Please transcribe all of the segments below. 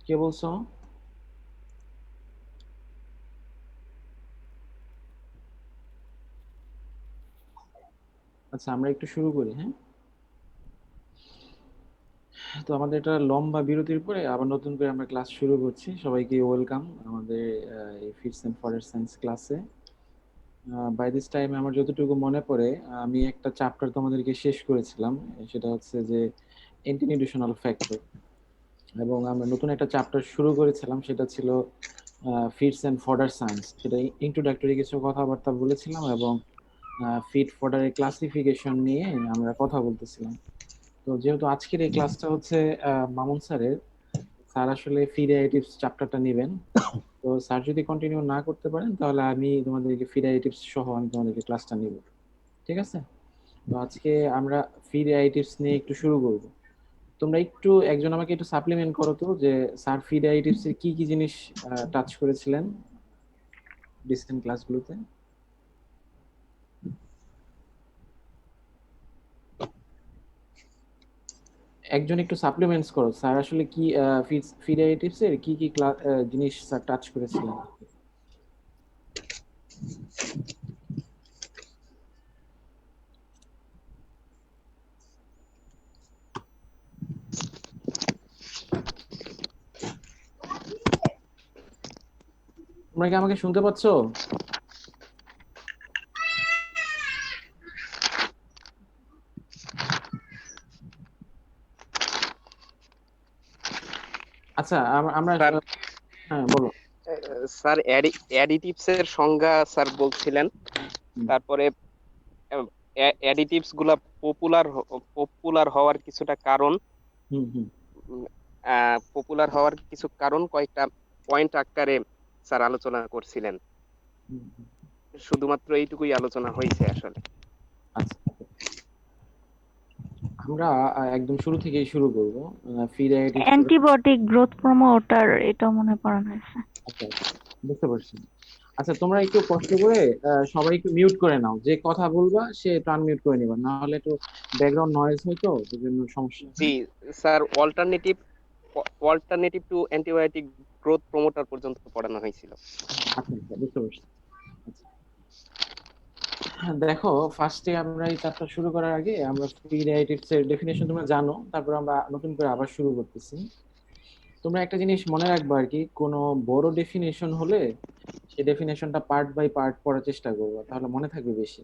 কে বলছো? আচ্ছা, আমরা একটু শুরু করি, হ্যাঁ? তো আমাদের একটা লম্বা বিরতির পরে আবার নতুন করে আমরা ক্লাস শুরু করছি। সবাইকে ওয়েলকাম আমাদের এই ফিটস এন্ড ফরেস্ট সায়েন্স ক্লাসে। বাই দিস টাইম আমার যতটুকু মনে পড়ে, আমি একটা চ্যাপ্টার তোমাদেরকে শেষ করেছিলাম। সেটা হচ্ছে যে এন্টিনিউট্রিশনাল ফ্যাক্টর, এবং আমরা নতুন একটা চ্যাপ্টার শুরু করেছিলাম, সেটা ছিল ফিটস এন্ড ফডার সায়েন্স। সেটা ইন্ট্রোডাক্টরি কিছু কথাবার্তা বলেছিলাম, এবং ফিট ফডারের ক্লাসিফিকেশন নিয়ে আমরা কথা বলতেছিলাম। তো যেহেতু আজকের এই ক্লাসটা হচ্ছে মামুন স্যারের, স্যার আসলে ফিড অ্যাডিটিভস চ্যাপ্টারটা নেবেন। তো স্যার যদি কন্টিনিউ না করতে পারেন, তাহলে আমি তোমাদেরকে ফিড অ্যাডিটিভস সহ আমি তোমাদেরকে ক্লাসটা নিব। ঠিক আছে? তো আজকে আমরা ফিড অ্যাডিটিভস নিয়ে একটু শুরু করব। তোমরা একটু একজন আমাকে একটু সাপ্লিমেন্ট করো তো, যে স্যার ফিড অ্যাডিটিভস এর কি কি জিনিস টাচ করেছিলেন রিসেন্ট ক্লাসগুলোতে। একজন একটু সাপ্লিমেন্টস করো, স্যার আসলে কি ফিড অ্যাডিটিভস এর কি কি জিনিস স্যার টাচ করেছিলেন। তোমরা কি আমাকে শুনতে পাচ্ছো? আচ্ছা, আমরা স্যার হ্যাঁ, বলো। স্যার অ্যাডিটিভস এর সংজ্ঞা স্যার বলছিলেন। হুম, তারপরে অ্যাডিটিভস গুলা পপুলার পপুলার হওয়ার কিছুটা কারণ, হুম, হুম, পপুলার হওয়ার কিছু কারণ কয়েকটা পয়েন্ট আকারে স্যার আলোচনা করছিলেন। হুম, হুম। শুধুমাত্র এইটুকুই আলোচনা হয়েছে আসলে। আচ্ছা, আমরা একদম শুরু থেকেই শুরু করব। Feed additives. Antibiotic growth promoter এটা মনে পড়ানো হয়েছে। আচ্ছা, আচ্ছা, বুঝতে পারছি। আচ্ছা, তোমরা একটু কষ্ট করে সবাই একটু মিউট করে নাও, যে কথা বলবা সে একটু আনমিউট করে নিবা, না হলে একটু ব্যাকগ্রাউন্ড নয়েজ হয়, তো এই জন্য সমস্যা, জি হ্যাঁ? Sir, alternative to antibiotic growth promoter পর্যন্ত পড়ানো হয়েছিল। আচ্ছা, আচ্ছা, বুঝতে পারছি। আচ্ছা, হ্যাঁ, দেখো, ফার্স্টে আমরা এই চ্যাপ্টার শুরু করার আগে আমরা ফিড অ্যাডিটিভস এর ডেফিনেশন তোমরা জানো, তারপর আমরা নতুন করে আবার শুরু করতেছি। তোমরা একটা জিনিস মনে রাখবা আর কি, কোনো বড় ডেফিনেশন হলে সেই ডেফিনেশনটা পার্ট বাই পার্ট পড়ার চেষ্টা করবো, তাহলে মনে থাকবে বেশি।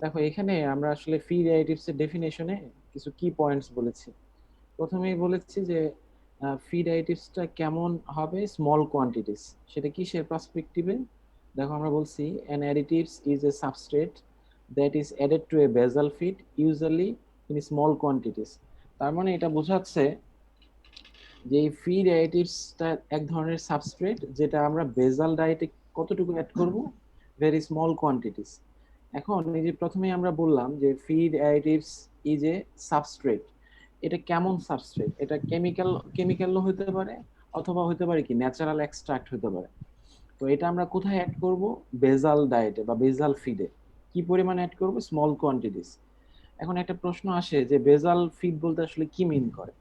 দেখো, এখানে আমরা আসলে ফ্রি রেডিটিভস এর ডেফিনেশনে কিছু কি পয়েন্টস বলেছি। প্রথমেই বলেছি যে ফ্রি রেডিটিভসটা কেমন হবে, স্মল কোয়ান্টিটিস। সেটা কিসের পার্সপেক্টিভে? দেখো, আমরা বলছি an additives is a substrate that is added to a basal feed usually in small quantities. তার মানে এটা বোঝাচ্ছে যে এই ফ্রি অ্যাডিটিভসটা এক ধরনের সাবস্ট্রেট, যেটা আমরা বেজাল ডায়েটে কতটুকু অ্যাড করব, ভেরি স্মল কোয়ান্টিটিস। এখন এই যে প্রথমেই আমরা বললাম যে feed additives is a substrate. এটা কেমন সাবস্ট্রেট? এটা কেমিক্যালও হতে পারে, অথবা হতে পারে কি ন্যাচারাল এক্সট্রাক্ট হতে পারে। তো এটা আমরা কোথায় অ্যাড করব? বেজাল ডায়েটে বা বেজাল ফিডে। কি পরিমাণে অ্যাড করব? Small quantities. এখন একটা প্রশ্ন আসে যে বেজাল ফিড বলতে আসলে কি মিন করে।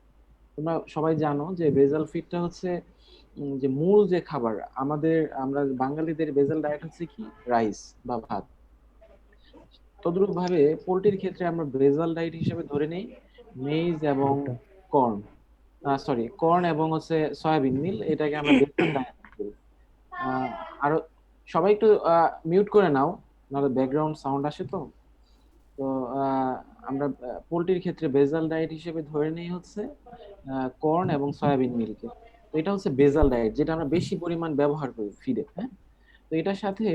তোমরা সবাই জানো যে বেজাল ফিডটা হচ্ছে যে মূল যে খাবার আমাদের, আমরা বাঙালিদের বেজাল ডায়েট হচ্ছে কি, রাইস বা ভাত। তদ্রুপ ভাবে পোলট্রির ক্ষেত্রে আমরা বেজাল ডায়েট হিসেবে ধরে নেই মেইজ এবং কর্ন, সরি, কর্ন এবং হচ্ছে সয়াবিন মিল, এটাকে আমরা বেজাল ডায়েট করি। আহ, আরো সবাই একটু মিউট করে নাও, নাহলে ব্যাকগ্রাউন্ড সাউন্ড আসে তো। তো আমরা পোলট্রির ক্ষেত্রে বেজাল ডায়েট হিসেবে ধরে নিই হচ্ছে কর্ন এবং সয়াবিন মিলকে। তো এটা হচ্ছে বেজাল ডায়েট, যেটা আমরা বেশি পরিমাণ ব্যবহার করি ফিডে, হ্যাঁ? তো এটার সাথে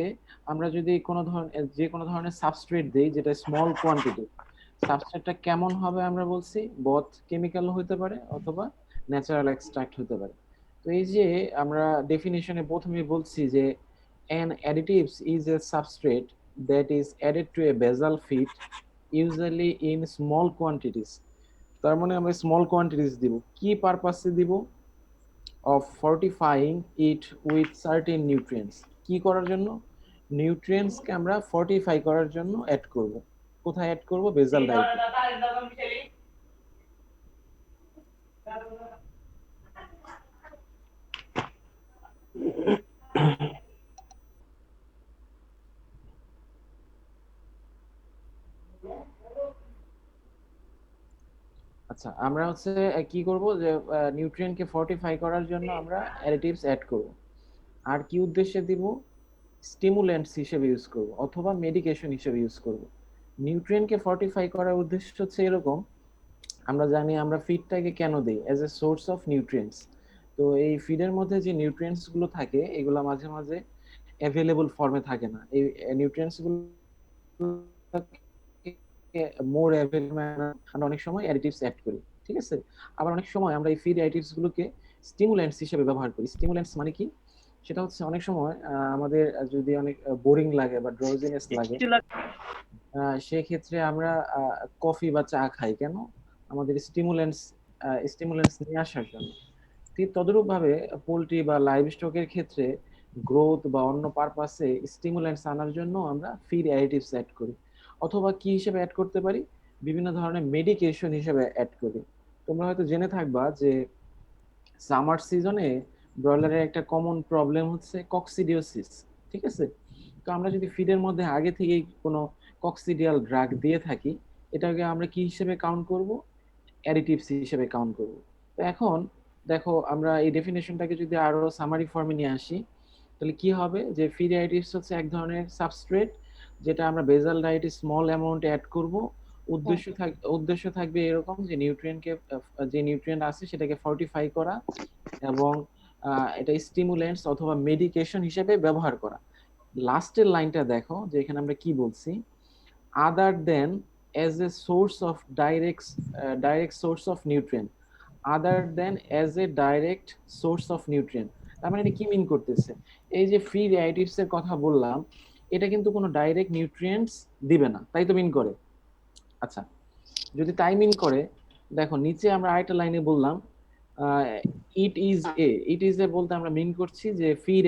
আমরা যদি কোনো ধরনের যে কোনো ধরনের সাবস্ট্রেট দেই যেটা স্মল কোয়ান্টিটি, সাবস্ট্রেটটা কেমন হবে আমরা বলছি, বোথ কেমিক্যাল হতে পারে অথবা ন্যাচারাল এক্সট্রাক্ট হতে পারে। তো এই যে আমরা ডেফিনিশনে প্রথমে বলছি যে an additives is a substrate that is added to a basal feed usually in small quantities। তার মানে আমরা স্মল কোয়ান্টিটিস দিব কি পারপাসে দিব? of fortifying it with certain nutrients। কি করার জন্য? নিউট্রিয়েন্টস কে আমরা ফর্টিফাই করার জন্য অ্যাড করব। কোথায় অ্যাড করব? বেজাল ডায়েটে। আচ্ছা, আমরা হচ্ছে কি করব যে নিউট্রিয়েন্টকে ফর্টিফাই করার জন্য আমরা অ্যাডিটিভস অ্যাড করব। আর কি উদ্দেশ্যে দিব? স্টিমুল্যান্টস হিসেবে ইউজ করব অথবা মেডিকেশন হিসেবে ইউজ করব। নিউট্রিয়েন্টকে ফর্টিফাই করার উদ্দেশ্য হচ্ছে এরকম, আমরা জানি আমরা ফিডটাকে কেন দেই? As a source of nutrients. তো এই ফিডের মধ্যে যে নিউট্রিয়েন্টস গুলো থাকে এগুলো মাঝে মাঝে অ্যাভেলেবল ফর্মে থাকে না। এই নিউট্রিয়েন্টস গুলো মোর অ্যাভেলেবল আমরা অনেক সময় অ্যাডিটিভস অ্যাড করি, ঠিক আছে? আবার অনেক সময় আমরা এই ফিড অ্যাডিটিভস গুলোকে স্টিমুল্যান্টস হিসেবে ব্যবহার করি। স্টিমুল্যান্টস মানে কি? সেটা হচ্ছে অনেক সময় আমাদের যদি অনেক বোরিং লাগে বা ড্রোজিনেস লাগে, সেক্ষেত্রে আমরা কফি বা চা খাই কেন? আমাদের স্টিমুলেন্টস নিয়ে আসার জন্য। ঠিক তদ্রূপ ভাবে পোল্ট্রি বা লাইভ স্টকের ক্ষেত্রে গ্রোথ বা অন্য পারপাসে স্টিমুলেন্টস আনার জন্য আমরা ফিড অ্যাডিটিভস অ্যাড করি। অথবা কি হিসেবে অ্যাড করতে পারি? বিভিন্ন ধরনের মেডিকেশন হিসেবে অ্যাড করি। তোমরা হয়তো জেনে থাকবা যে সামার সিজনে ব্রয়লারের একটা কমন প্রবলেম হচ্ছে কক্সিডিওসিস, ঠিক আছে? তো আমরা যদি ফিডের মধ্যে আগে থেকেই কোনো কক্সিডিয়াল ড্রাগ দিয়ে থাকি, এটাকে আমরা কি হিসেবে কাউন্ট করব? অ্যাডিটিভস হিসেবে কাউন্ট করব। তো এখন দেখো, আমরা এই ডেফিনেশনটাকে যদি আরো সামারি ফর্মে নিয়ে আসি, তাহলে কি হবে? যে ফিড অ্যাডিটিভস হচ্ছে এক ধরনের সাবস্ট্রেট যেটা আমরা বেজাল ডায়েটে স্মল অ্যামাউন্ট অ্যাড করব। উদ্দেশ্য থাকবে এরকম যে যে নিউট্রিয়েন্ট আছে সেটাকে ফর্টিফাই করা এবং এটা স্টিমুলেন্টস অথবা মেডিকেশন হিসেবে ব্যবহার করা। লাস্টের লাইনটা দেখো যে এখানে আমরা কি বলছি, other than as a source of direct source of nutrient, other than as a direct source of nutrient. তার মানে এটা কি মিন করতেছে? এই যে ফিড অ্যাডিটিভস এর কথা বললাম, এটা কিন্তু কোনো ডাইরেক্ট নিউট্রিয়েন্টস দিবে না, তাই তো মিন করে? আচ্ছা, যদি তাই মিন করে, দেখো নিচে আমরা আরেকটা লাইনে বললাম ইট ইজ এ বলতে আমরা মিন করছি যে feed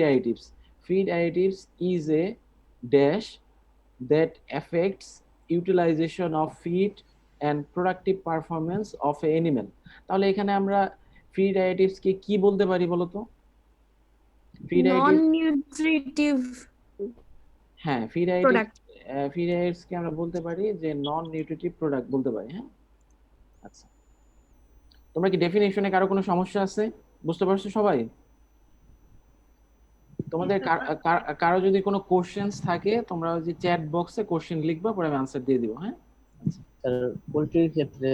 additives is a dash that affects utilization of feed and productive performance of a animal। তাহলে এখানে আমরা ফিড অ্যাডিটিভস কে কি বলতে পারি বলো তো? ফিড অ্যাডিটিভ, non-nutritive হ্যাঁ, product. ফিড অ্যাডিটিভস কে আমরা বলতে পারি যে নন নিউট্রিটিভ প্রোডাক্ট বলতে পারি, হ্যাঁ। আচ্ছা, তোমরা কি ডেফিনেশনে কারো কোনো সমস্যা আছে? বুঝতে পারছো সবাই? তোমাদের কারো যদি কোনো কোশ্চেনস থাকে তোমরা ওই যে চ্যাট বক্সে কোশ্চেন লিখবা, পরে আমি আনসার দিয়ে দিব, হ্যাঁ। স্যার পোল্ট্রির ক্ষেত্রে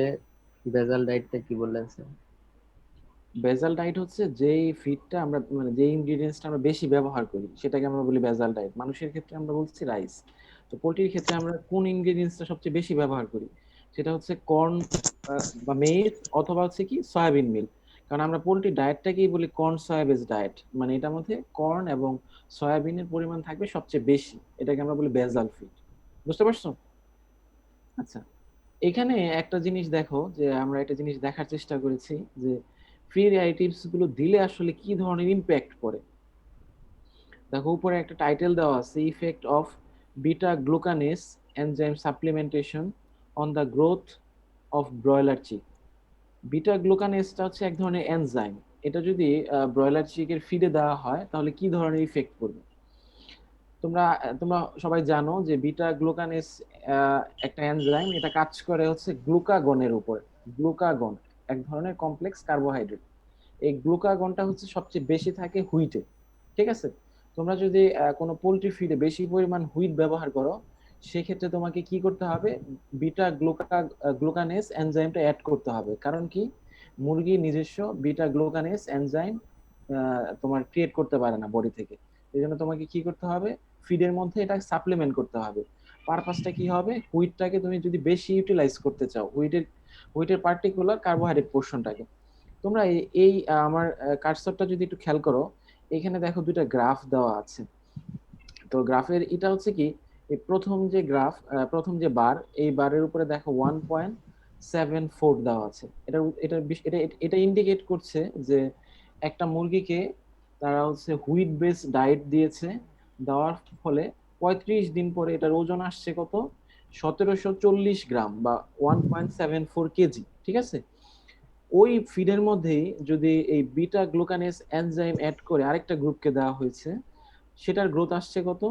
বেজাল ডায়েটটা কি বললেন স্যার? বেজাল ডায়েট হচ্ছে যেই ফিডটা আমরা মানে যে ইনগ্রেডিয়েন্টসটা আমরা বেশি ব্যবহার করি সেটাকে আমরা বলি বেজাল ডায়েট। মানুষের ক্ষেত্রে আমরা বলছি রাইস। তো পোল্ট্রির ক্ষেত্রে আমরা কোন ইনগ্রেডিয়েন্টসটা সবচেয়ে বেশি ব্যবহার করি? সেটা হচ্ছে কর্ন বা মেজ অথবা হচ্ছে কি সয়াবিন মিল। কারণ আমরা পোল্ট্রি ডায়েটটাকেই বলি কর্ন সয়া বেস ডায়েট, মানে এটার মধ্যে কর্ন এবং সয়াবিনের পরিমাণ থাকবে সবচেয়ে বেশি, এটাকে আমরা বলি বেজাল ফিড। বুঝতে পারছো? আচ্ছা, এখানে একটা জিনিস দেখো, যে আমরা একটা জিনিস দেখার চেষ্টা করেছি যে ফিড অ্যাডিটিভস গুলো দিলে আসলে কি ধরনের ইমপ্যাক্ট পড়ে। দেখো উপরে একটা টাইটেল দেওয়া আছে, effect of beta glucanase enzyme supplementation on the growth of broiler chick. Beta গ্লুকানেসটা হচ্ছে এক ধরনের এনজাইম। এটা যদি ব্রয়লার চিকের ফিডে দেওয়া হয় তাহলে কি ধরনের ইফেক্ট পড়বে? তোমরা তোমরা সবাই জানো যে বিটা গ্লুকানেস একটা এনজাইম, এটা কাজ করে হচ্ছে গ্লুকাগনের উপর। গ্লুকাগন এক ধরনের কমপ্লেক্স কার্বোহাইড্রেট। এই গ্লুকাগনটা হচ্ছে সবচেয়ে বেশি থাকে হুইটে, ঠিক আছে? তোমরা যদি কোনো পোল্ট্রি ফিডে বেশি পরিমাণ হুইট ব্যবহার করো, সেক্ষেত্রে তোমাকে কি করতে হবে? বিটা গ্লুকানেস এনজাইমটা অ্যাড করতে হবে। কারণ কি? মুরগি নিজস্ব বিটা গ্লুকানেস এনজাইম তোমার ক্রিয়েট করতে পারে না বডি থেকে। এই জন্য তোমাকে কি করতে হবে? ফিডের মধ্যে এটা সাপ্লিমেন্ট করতে হবে। পারপাসটা কি হবে? হুইটটাকে তুমি যদি বেশি ইউটিলাইজ করতে চাও, হুইটের পার্টিকুলার কার্বোহাইড্রেট পোর্শনটাকে। তোমরা এই আমার কার্সরটা যদি একটু খেয়াল করো, এখানে দেখো দুইটা গ্রাফ দেওয়া আছে। তো গ্রাফের এটা হচ্ছে কি, এই প্রথম যে গ্রাফ, প্রথম যে বার, এই বারের উপরে দেখো 1.74 দেওয়া আছে। এটা এটা এটা এটা ইন্ডিকেট করছে যে একটা মুরগিকে তারা হচ্ছে হুইট বেস ডায়েট দিয়েছে, দেওয়ার ফলে 35 দিন পরে এটার ওজন আসছে কত? 1740 গ্রাম বা 1.74 কেজি, ঠিক আছে? ওই ফিডের মধ্যেই যদি এই বিটা গ্লুকানেস এনজাইম অ্যাড করে আরেকটা গ্রুপকে দেওয়া হয়েছে, সেটার গ্রোথ আসছে কত?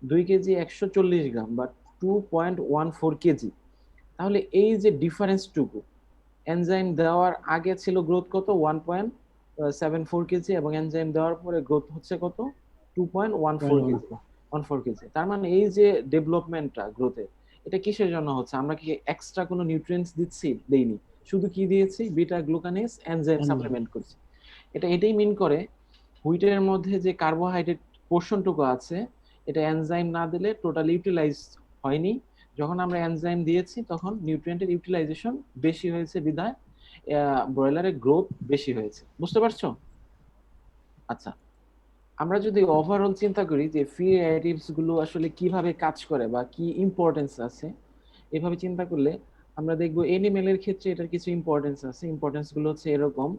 2 কেজি 140 গ্রাম বা 2.14 কেজি। তাহলে এই যে ডিফারেন্সটুকু, এনজাইম দেওয়ার আগে ছিল গ্রোথ কত 1.74 কেজি, এবং এনজাইম দেওয়ার পরে গ্রোথ হচ্ছে কত 2.14 কেজি, 14 কেজি। তার মানে এই যে ডেভেলপমেন্টটা গ্রোথের, এটা কিসের জন্য হচ্ছে? আমরা কি এক্সট্রা কোনো নিউট্রিয়েন্টস দিচ্ছি? দেইনি, শুধু কি দিয়েছি, বিটা গ্লুকানেজ এনজাইম সাপ্লিমেন্ট করছি। এটাই মিন করে হুইটের মধ্যে যে কার্বোহাইড্রেট পোর্শনটুকু আছে, এটা এনজাইম না দিলে টোটাল ইউটিলাইজ হয়নি। যখন আমরা এনজাইম দিয়েছি তখন নিউট্রিয়েন্টের ইউটিলাইজেশন বেশি হয়েছে, বিধায় ব্রয়লারের গ্রোথ বেশি হয়েছে। বুঝতে পারছো? আচ্ছা, আমরা যদি ওভারঅল চিন্তা করি যে ফিড অ্যাডিটিভস গুলো আসলে কিভাবে কাজ করে বা কি ইম্পর্টেন্স আছে, এভাবে চিন্তা করলে আমরা দেখবো এনিমেলের ক্ষেত্রে এটার কিছু ইম্পর্টেন্স আছে। ইম্পর্টেন্স গুলো হচ্ছে এরকম: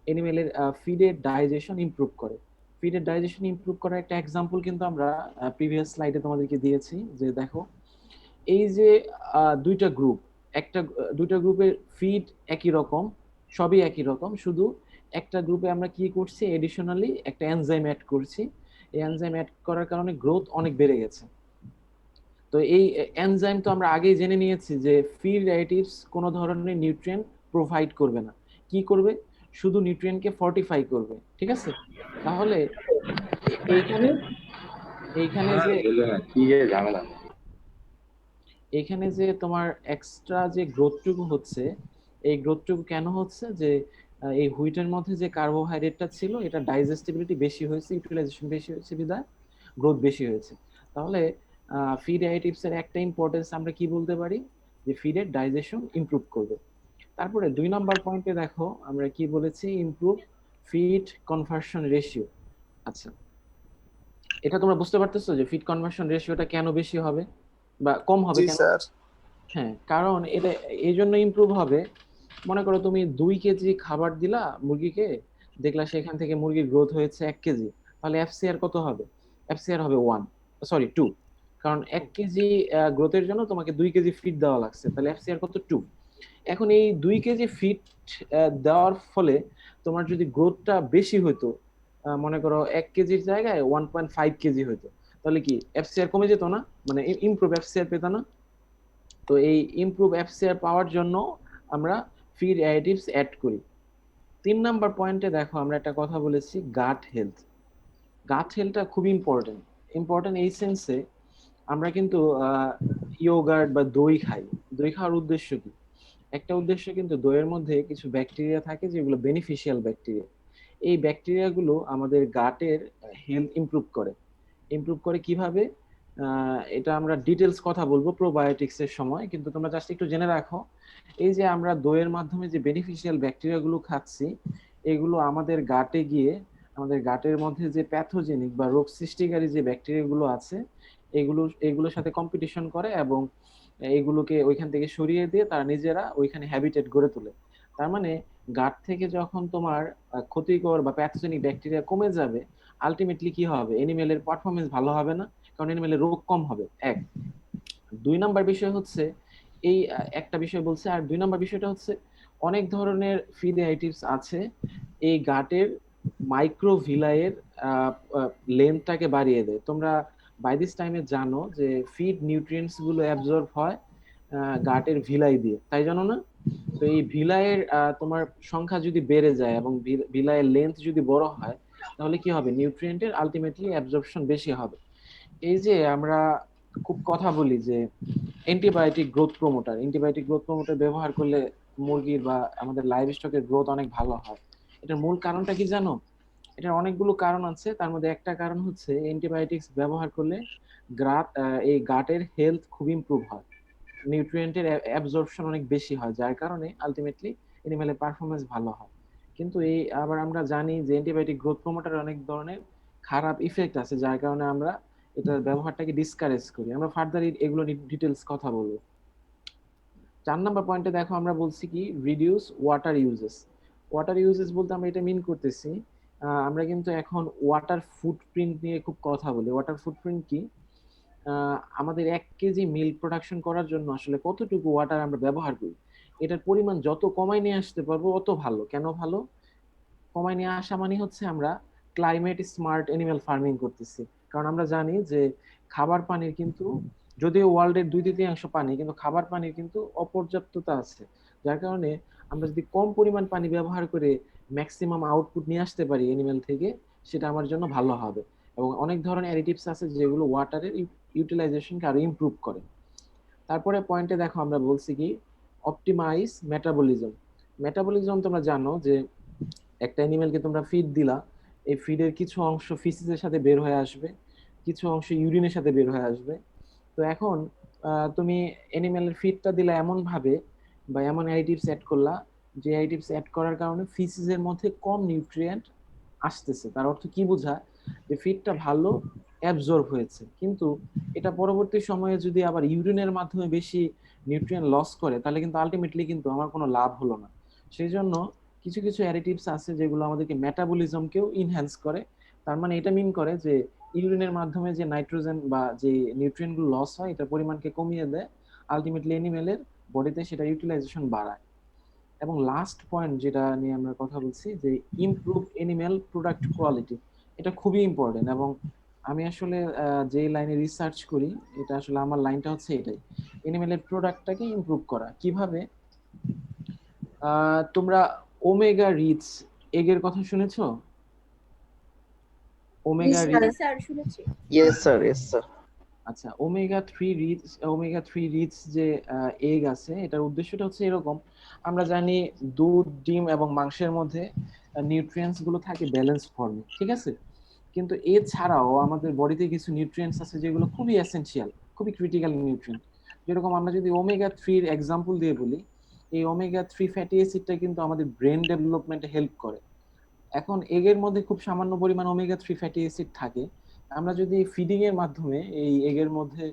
এনিমেলের ফিডের ডাইজেশন ইমপ্রুভ করে। ফিডের ডাইজেশন ইমপ্রুভ করার একটা এক্সাম্পল কিন্তু আমরা প্রিভিয়াস স্লাইডে তোমাদেরকে দিয়েছি। যে দেখো, এই যে দুইটা গ্রুপ, দুইটা গ্রুপের ফিড একই রকম, সবই একই রকম, শুধু একটা গ্রুপে আমরা কি করছি, এডিশনালি একটা এনজাইম অ্যাড করছি। এই এনজাইম অ্যাড করার কারণে গ্রোথ অনেক বেড়ে গেছে। তো এই এনজাইম তো আমরা আগেই জেনে নিয়েছি যে ফিড অ্যাডিটিভস কোনো ধরনের নিউট্রিয়েন্ট প্রোভাইড করবে না। কি করবে? শুধু নিউট্রিয়েন্টকে ফর্টিফাই করবে। ঠিক আছে? তাহলে এইখানে এইখানে যে এইখানে যে তোমার এক্সট্রা যে গ্রোথটুকু হচ্ছে, এই গ্রোথটুকু কেন হচ্ছে? যে এই হুইটের মধ্যে যে কার্বোহাইড্রেটটা ছিল, এটা ডাইজেস্টিবিলিটি বেশি হয়েছে, ইউটিলাইজেশন বেশি হয়েছে, বিধায় গ্রোথ বেশি হয়েছে। তাহলে ফিড অ্যাডিটিভস এর একটা ইম্পর্টেন্স আমরা কি বলতে পারি, যে ফিডের ডাইজেশন ইমপ্রুভ করবে। তারপরে 2 নাম্বার পয়েন্টে দেখো আমরা কি বলেছি, ইমপ্রুভ ফিড কনভার্সন রেশিও। আচ্ছা, এটা তোমরা বুঝতে পারতেছো যে ফিড কনভার্সন রেশিওটা কেন বেশি হবে বা কম হবে জি কেন? স্যার। হ্যাঁ, কারণ এটা এই জন্য ইমপ্রুভ হবে। মনে করো তুমি 2 কেজি খাবার দিলা মুরগিকে, দেখলা সেখান থেকে মুরগির গ্রোথ হয়েছে 1 কেজি, তাহলে এফসিআর কত হবে? এফসিআর হবে 2, কারণ 1 কেজি গ্রোথের জন্য তোমাকে 2 কেজি ফিড দেওয়া লাগছে, তাহলে এফসিআর কত 2। এখন এই 2 কেজি ফিড দেওয়ার ফলে তোমার যদি গ্রোথটা বেশি হতো, মনে করো 1 কেজির জায়গায় 1.5 কেজি হতো, তাহলে কি এফসিআর কমে যেত না? মানে ইমপ্রুভ এফসিআর পেত না? তো এই ইমপ্রুভ এফসিআর পাওয়ার জন্য আমরা ফিড অ্যাডিটিভস অ্যাড করি। 3 নাম্বার পয়েন্টে দেখো আমরা একটা কথা বলেছি, গাট হেলথ। গাট হেলথটা খুব ইম্পর্টেন্ট। ইম্পর্টেন্ট এই সেন্সে, আমরা কিন্তু ইয়োগার্ট বা দই খাই। দই খাওয়ার উদ্দেশ্য কি? একটা উদ্দেশ্য কিন্তু দইয়ের মধ্যে কিছু ব্যাকটেরিয়া থাকে যেগুলো বেনিফিশিয়াল ব্যাকটেরিয়া। এই ব্যাকটেরিয়াগুলো আমাদের গাটের হেলথ ইমপ্রুভ করে কিভাবে? এটা আমরা ডিটেলস কথা বলবো প্রোবায়োটিক্স এর সময়, কিন্তু তোমরা জাস্ট একটু জেনে রাখো, এই যে আমরা দইয়ের মাধ্যমে যে বেনিফিশিয়াল ব্যাকটেরিয়াগুলো খাচ্ছি, এগুলো আমাদের গাটে গিয়ে আমাদের গাটের মধ্যে যে প্যাথোজেনিক বা রোগ সৃষ্টিকারী যে ব্যাকটেরিয়াগুলো আছে, এগুলোর সাথে কম্পিটিশন করে এবং এগুলোকে ওইখান থেকে সরিয়ে দিয়ে তারা নিজেরা ওইখানে হ্যাবিটেট গড়ে তোলে। তার মানে গাট থেকে যখন তোমার ক্ষতিকর বা প্যাথোজেনিক ব্যাকটেরিয়া কমে যাবে, আলটিমেটলি কি হবে? এনিমেলের পারফরমেন্স ভালো হবে না, কারণ এনিমেলের রোগ কম হবে। 2 নাম্বার বিষয় হচ্ছে এই একটা বিষয় বলছে, আর 2 নাম্বার বিষয়টা হচ্ছে অনেক ধরনের ফিড অ্যাডিটিভস আছে এই গাটের মাইক্রোভিলাইয়ের লেন্থটাকে বাড়িয়ে দেয়। তোমরা বাই দিস টাইমে জানো যে ফিড নিউট্রিয়েন্টস গুলো অ্যাবজর্ব হয় গাটের ভিলাই দিয়ে, তাই জানো না? তো এই ভিলাইয়ের তোমার সংখ্যা যদি বেড়ে যায় এবং ভিলাইয়ের লেন্থ যদি বড় হয়, তাহলে কি হবে? নিউট্রিয়েন্টের আলটিমেটলি অ্যাবজর্পশন বেশি হবে। এই যে আমরা খুব কথা বলি যে অ্যান্টিবায়োটিক গ্রোথ প্রমোটার ব্যবহার করলে মুরগির বা আমাদের লাইভ স্টকের গ্রোথ অনেক ভালো হয়। এটার মূল কারণটা কি জানো? এটার অনেকগুলো কারণ আছে, তার মধ্যে একটা কারণ হচ্ছে অ্যান্টিবায়োটিক্স ব্যবহার করলে এই গাটের হেলথ খুব ইমপ্রুভ হয়, নিউট্রিয়েন্টের অ্যাবজর্পশন অনেক বেশি হয়, যার কারণে আলটিমেটলি এনিম্যালের পারফরমেন্স ভালো হয়। কিন্তু এই আবার আমরা জানি যে অ্যান্টিবায়োটিক গ্রোথ প্রমোটার অনেক ধরনের খারাপ ইফেক্ট আছে, যার কারণে আমরা এটার ব্যবহারটাকে ডিসকারেজ করি। আমরা ফার্দার এগুলো ডিটেলস কথা বলবো। 4 নাম্বার পয়েন্টে দেখো আমরা বলছি কি, reduce water uses. Water uses বলতে আমরা এটা মিন করতেছি, আমরা কিন্তু এখন ওয়াটার ফুটপ্রিন্ট নিয়ে খুব কথা বলি। ওয়াটার ফুটপ্রিন্ট কি? আমাদের 1 কেজি মিল্ক প্রোডাকশন করার জন্য আসলে কতটুকু ওয়াটার আমরা ব্যবহার করি, এটার পরিমাণ যত কমায় নিয়ে আসতে পারবো অত ভালো। কেন ভালো? কমায় নিয়ে আসা মানে হচ্ছে আমরা ক্লাইমেট স্মার্ট অ্যানিমাল ফার্মিং করতেছি। কারণ আমরা জানি যে খাবার পানির কিন্তু, যদিও ওয়ার্ল্ডের 2/3 পানি, কিন্তু খাবার পানির কিন্তু অপর্যাপ্ততা আছে, যার কারণে আমরা যদি কম পরিমাণ পানি ব্যবহার করে ম্যাক্সিমাম আউটপুট নিয়ে আসতে পারি অ্যানিমেল থেকে, সেটা আমার জন্য ভালো হবে। এবং অনেক ধরনের অ্যাডিটিভস আছে যেগুলো ওয়াটারের ইউটিলাইজেশনকে আরো ইমপ্রুভ করে। তারপরে পয়েন্টে দেখো আমরা বলছি কি অপটিমাইজ মেটাবলিজম। মেটাবলিজম তোমরা জানো যে একটা অ্যানিমেলকে তোমরা ফিড দিলা, এই ফিডের কিছু অংশ ফিসিসের সাথে বের হয়ে আসবে, কিছু অংশ ইউরিনের সাথে বের হয়ে আসবে। তো এখন তুমি অ্যানিমেলের ফিডটা দিলা এমন ভাবে বা এমন অ্যাডিটিভস অ্যাড করলা, যে অ্যাডিটিভস অ্যাড করার কারণে ফিসিসের মধ্যে কম নিউট্রিয়েন্ট আসতেছে। তার অর্থ কি বোঝায়? যে ফিডটা ভালো অ্যাবজর্ব হয়েছে, কিন্তু এটা পরবর্তী সময়ে যদি আবার ইউরিনের মাধ্যমে বেশি নিউট্রিয়েন্ট লস করে, তাহলে কিন্তু আলটিমেটলি কিন্তু আমার কোনো লাভ হলো না। সেই জন্য কিছু কিছু অ্যাডিটিভস আছে যেগুলো আমাদেরকে মেটাবলিজমকেও ইনহ্যান্স করে। তার মানে এটা মিন করে যে ইউরিনের মাধ্যমে যে নাইট্রোজেন বা যে নিউট্রিয়েন্ট গুলো লস হয়, এটার পরিমাণকে কমিয়ে দেয়, আলটিমেটলি অ্যানিমেলের বডিতে সেটা ইউটিলাইজেশন বাড়ায়। এবং লাস্ট পয়েন্ট যেটা নিয়ে আমরা কথা বলছি যে ইমপ্রুভ অ্যানিমেল প্রোডাক্ট কোয়ালিটি, এটা খুবই ইম্পর্টেন্ট। এবং আমি আসলে যে লাইনে রিসার্চ করি, এটা আসলে আমার লাইনটা হচ্ছে এটাই, অ্যানিমেলের প্রোডাক্টটাকে ইমপ্রুভ করা। কিভাবে? তোমরা ওমেগা রিচ এগের কথা শুনেছো? ওমেগা রিচ, স্যার শুনেছি। Yes sir, yes sir. আচ্ছা, ওমেগা থ্রি রিচ যে এগ আছে, এটার উদ্দেশ্যটা হচ্ছে এরকম। আমরা জানি দুধ, ডিম এবং মাংসের মধ্যে নিউট্রিয়েন্টস গুলো থাকে ব্যালেন্স ফর্মে, ঠিক আছে? কিন্তু এছাড়াও আমাদের বডিতে কিছু নিউট্রিয়েন্টস আছে যেগুলো খুবই এসেনশিয়াল, খুবই ক্রিটিক্যাল নিউট্রিয়েন্ট। যেরকম আমরা যদি ওমেগা থ্রির এক্সাম্পল দিয়ে বলি, এই ওমেগা থ্রি ফ্যাটি অ্যাসিডটা কিন্তু আমাদের ব্রেন ডেভেলপমেন্টে হেল্প করে। এখন এগের মধ্যে খুব সামান্য পরিমাণ ওমেগা থ্রি ফ্যাটি অ্যাসিড থাকে। আমরা যদি ফিডিং এর মাধ্যমে এই এগের মধ্যে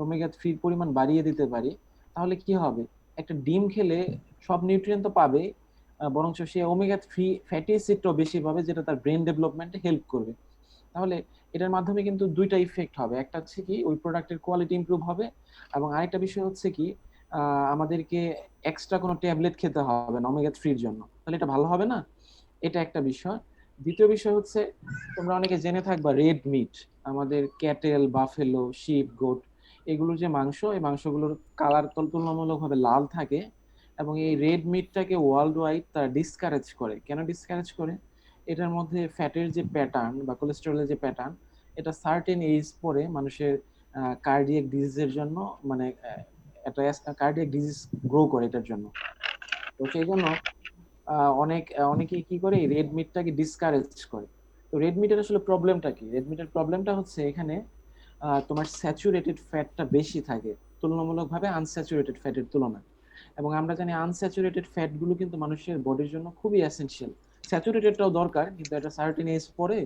ওমেগা থ্রির পরিমাণ বাড়িয়ে দিতে পারি, তাহলে কি হবে? একটা ডিম খেলে সব নিউট্রিয়েন্ট তো পাবে, বরঞ্চ সে ওমেগা থ্রি ফ্যাটি অ্যাসিডটাও বেশি পাবে, যেটা তার ব্রেন ডেভেলপমেন্টে হেল্প করবে। তাহলে এটার মাধ্যমে কিন্তু দুইটা ইফেক্ট হবে। একটা হচ্ছে কি ওই প্রোডাক্টের কোয়ালিটি ইমপ্রুভ হবে, এবং আরেকটা বিষয় হচ্ছে কি আমাদেরকে এক্সট্রা কোনো ট্যাবলেট খেতে হবে না ওমেগা থ্রির জন্য। তাহলে এটা ভালো হবে না? এটা একটা বিষয়। দ্বিতীয় বিষয় হচ্ছে, তোমরা অনেকে জেনে থাকবা রেড মিট, আমাদের ক্যাটেল, বাফেলো, শিপ, গোট, এগুলোর যে মাংস, এই মাংসগুলোর কালার তুলনামূলকভাবে লাল থাকে। এবং এই রেড মিটটাকে ওয়ার্ল্ড ওয়াইড তারা ডিসকারেজ করে। কেন ডিসকারেজ করে? এটার মধ্যে ফ্যাটের যে প্যাটার্ন বা কোলেস্টেরলের যে প্যাটার্ন, এটা সার্টেন এজ পরে মানুষের কার্ডিয়াক ডিজিজের জন্য, মানে একটা কার্ডিয়াক ডিজিজ গ্রো করে এটার জন্য। তো সেই জন্য অনেকে কি করে রেড মিটটাকে ডিসকারেজ করে। তো রেড মিটের আসলে প্রবলেমটা কি? রেড মিটের প্রবলেমটা হচ্ছে এখানে তোমার স্যাচুরেটেড ফ্যাটটা বেশি থাকে তুলনামূলকভাবে আনস্যাচুরেটেড ফ্যাটের তুলনায়। এবং আমরা জানি আনস্যাচুরেটেড ফ্যাট গুলো কিন্তু মানুষের বডির জন্য খুবই এসেনশিয়াল। স্যাচুরেটেডটাও দরকার, কিন্তু একটা সার্টেন এজ পরে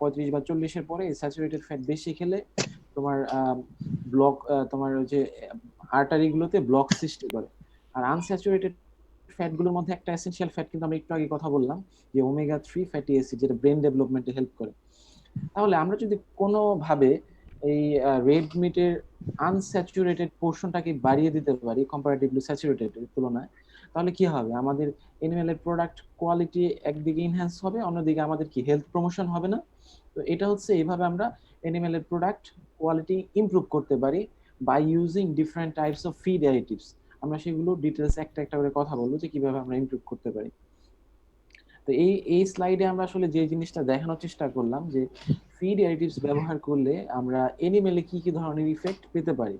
35 বা 40-এর পরে স্যাচুরেটেড ফ্যাট বেশি খেলে তোমার ব্লক, তোমার ওই যে আর্টারি গুলোতে ব্লক সৃষ্টি করে। আর আনস্যাচুরেটেড ফ্যাট গুলোর মধ্যে একটা এসেনশিয়াল ফ্যাট কিন্তু আমরা একটু আগে কথা বললাম, যে ওমেগা থ্রি ফ্যাটি অ্যাসিড, যেটা ব্রেন ডেভেলপমেন্টে হেল্প করে। তাহলে আমরা যদি কোনোভাবে এই রেড মিটের আনস্যাচুরেটেড পোর্শনটাকে বাড়িয়ে দিতে পারি কম্পারেটিভলি স্যাচুরেটেড তুলনায়, তাহলে কি হবে? আমাদের এনিমেলের প্রোডাক্ট কোয়ালিটি একদিকে ইনহ্যান্স হবে, অন্যদিকে আমাদের কি হেলথ প্রমোশন হবে না? তো এটা হচ্ছে এইভাবে আমরা এনিমেলের প্রোডাক্ট কোয়ালিটি ইমপ্রুভ করতে পারি by using different types of feed additives. আমরা সেগুলো ডিটেলস একটা একটা করে কথা বলবো যে কিভাবে আমরা ইমপ্রুভ করতে পারি। তো এই স্লাইডে আমরা আসলে যে জিনিসটা দেখানোর চেষ্টা করলাম যে ফিড অ্যাডিটিভস ব্যবহার করলে আমরা এনিমেলে কি কি ধরনের ইফেক্ট পেতে পারি।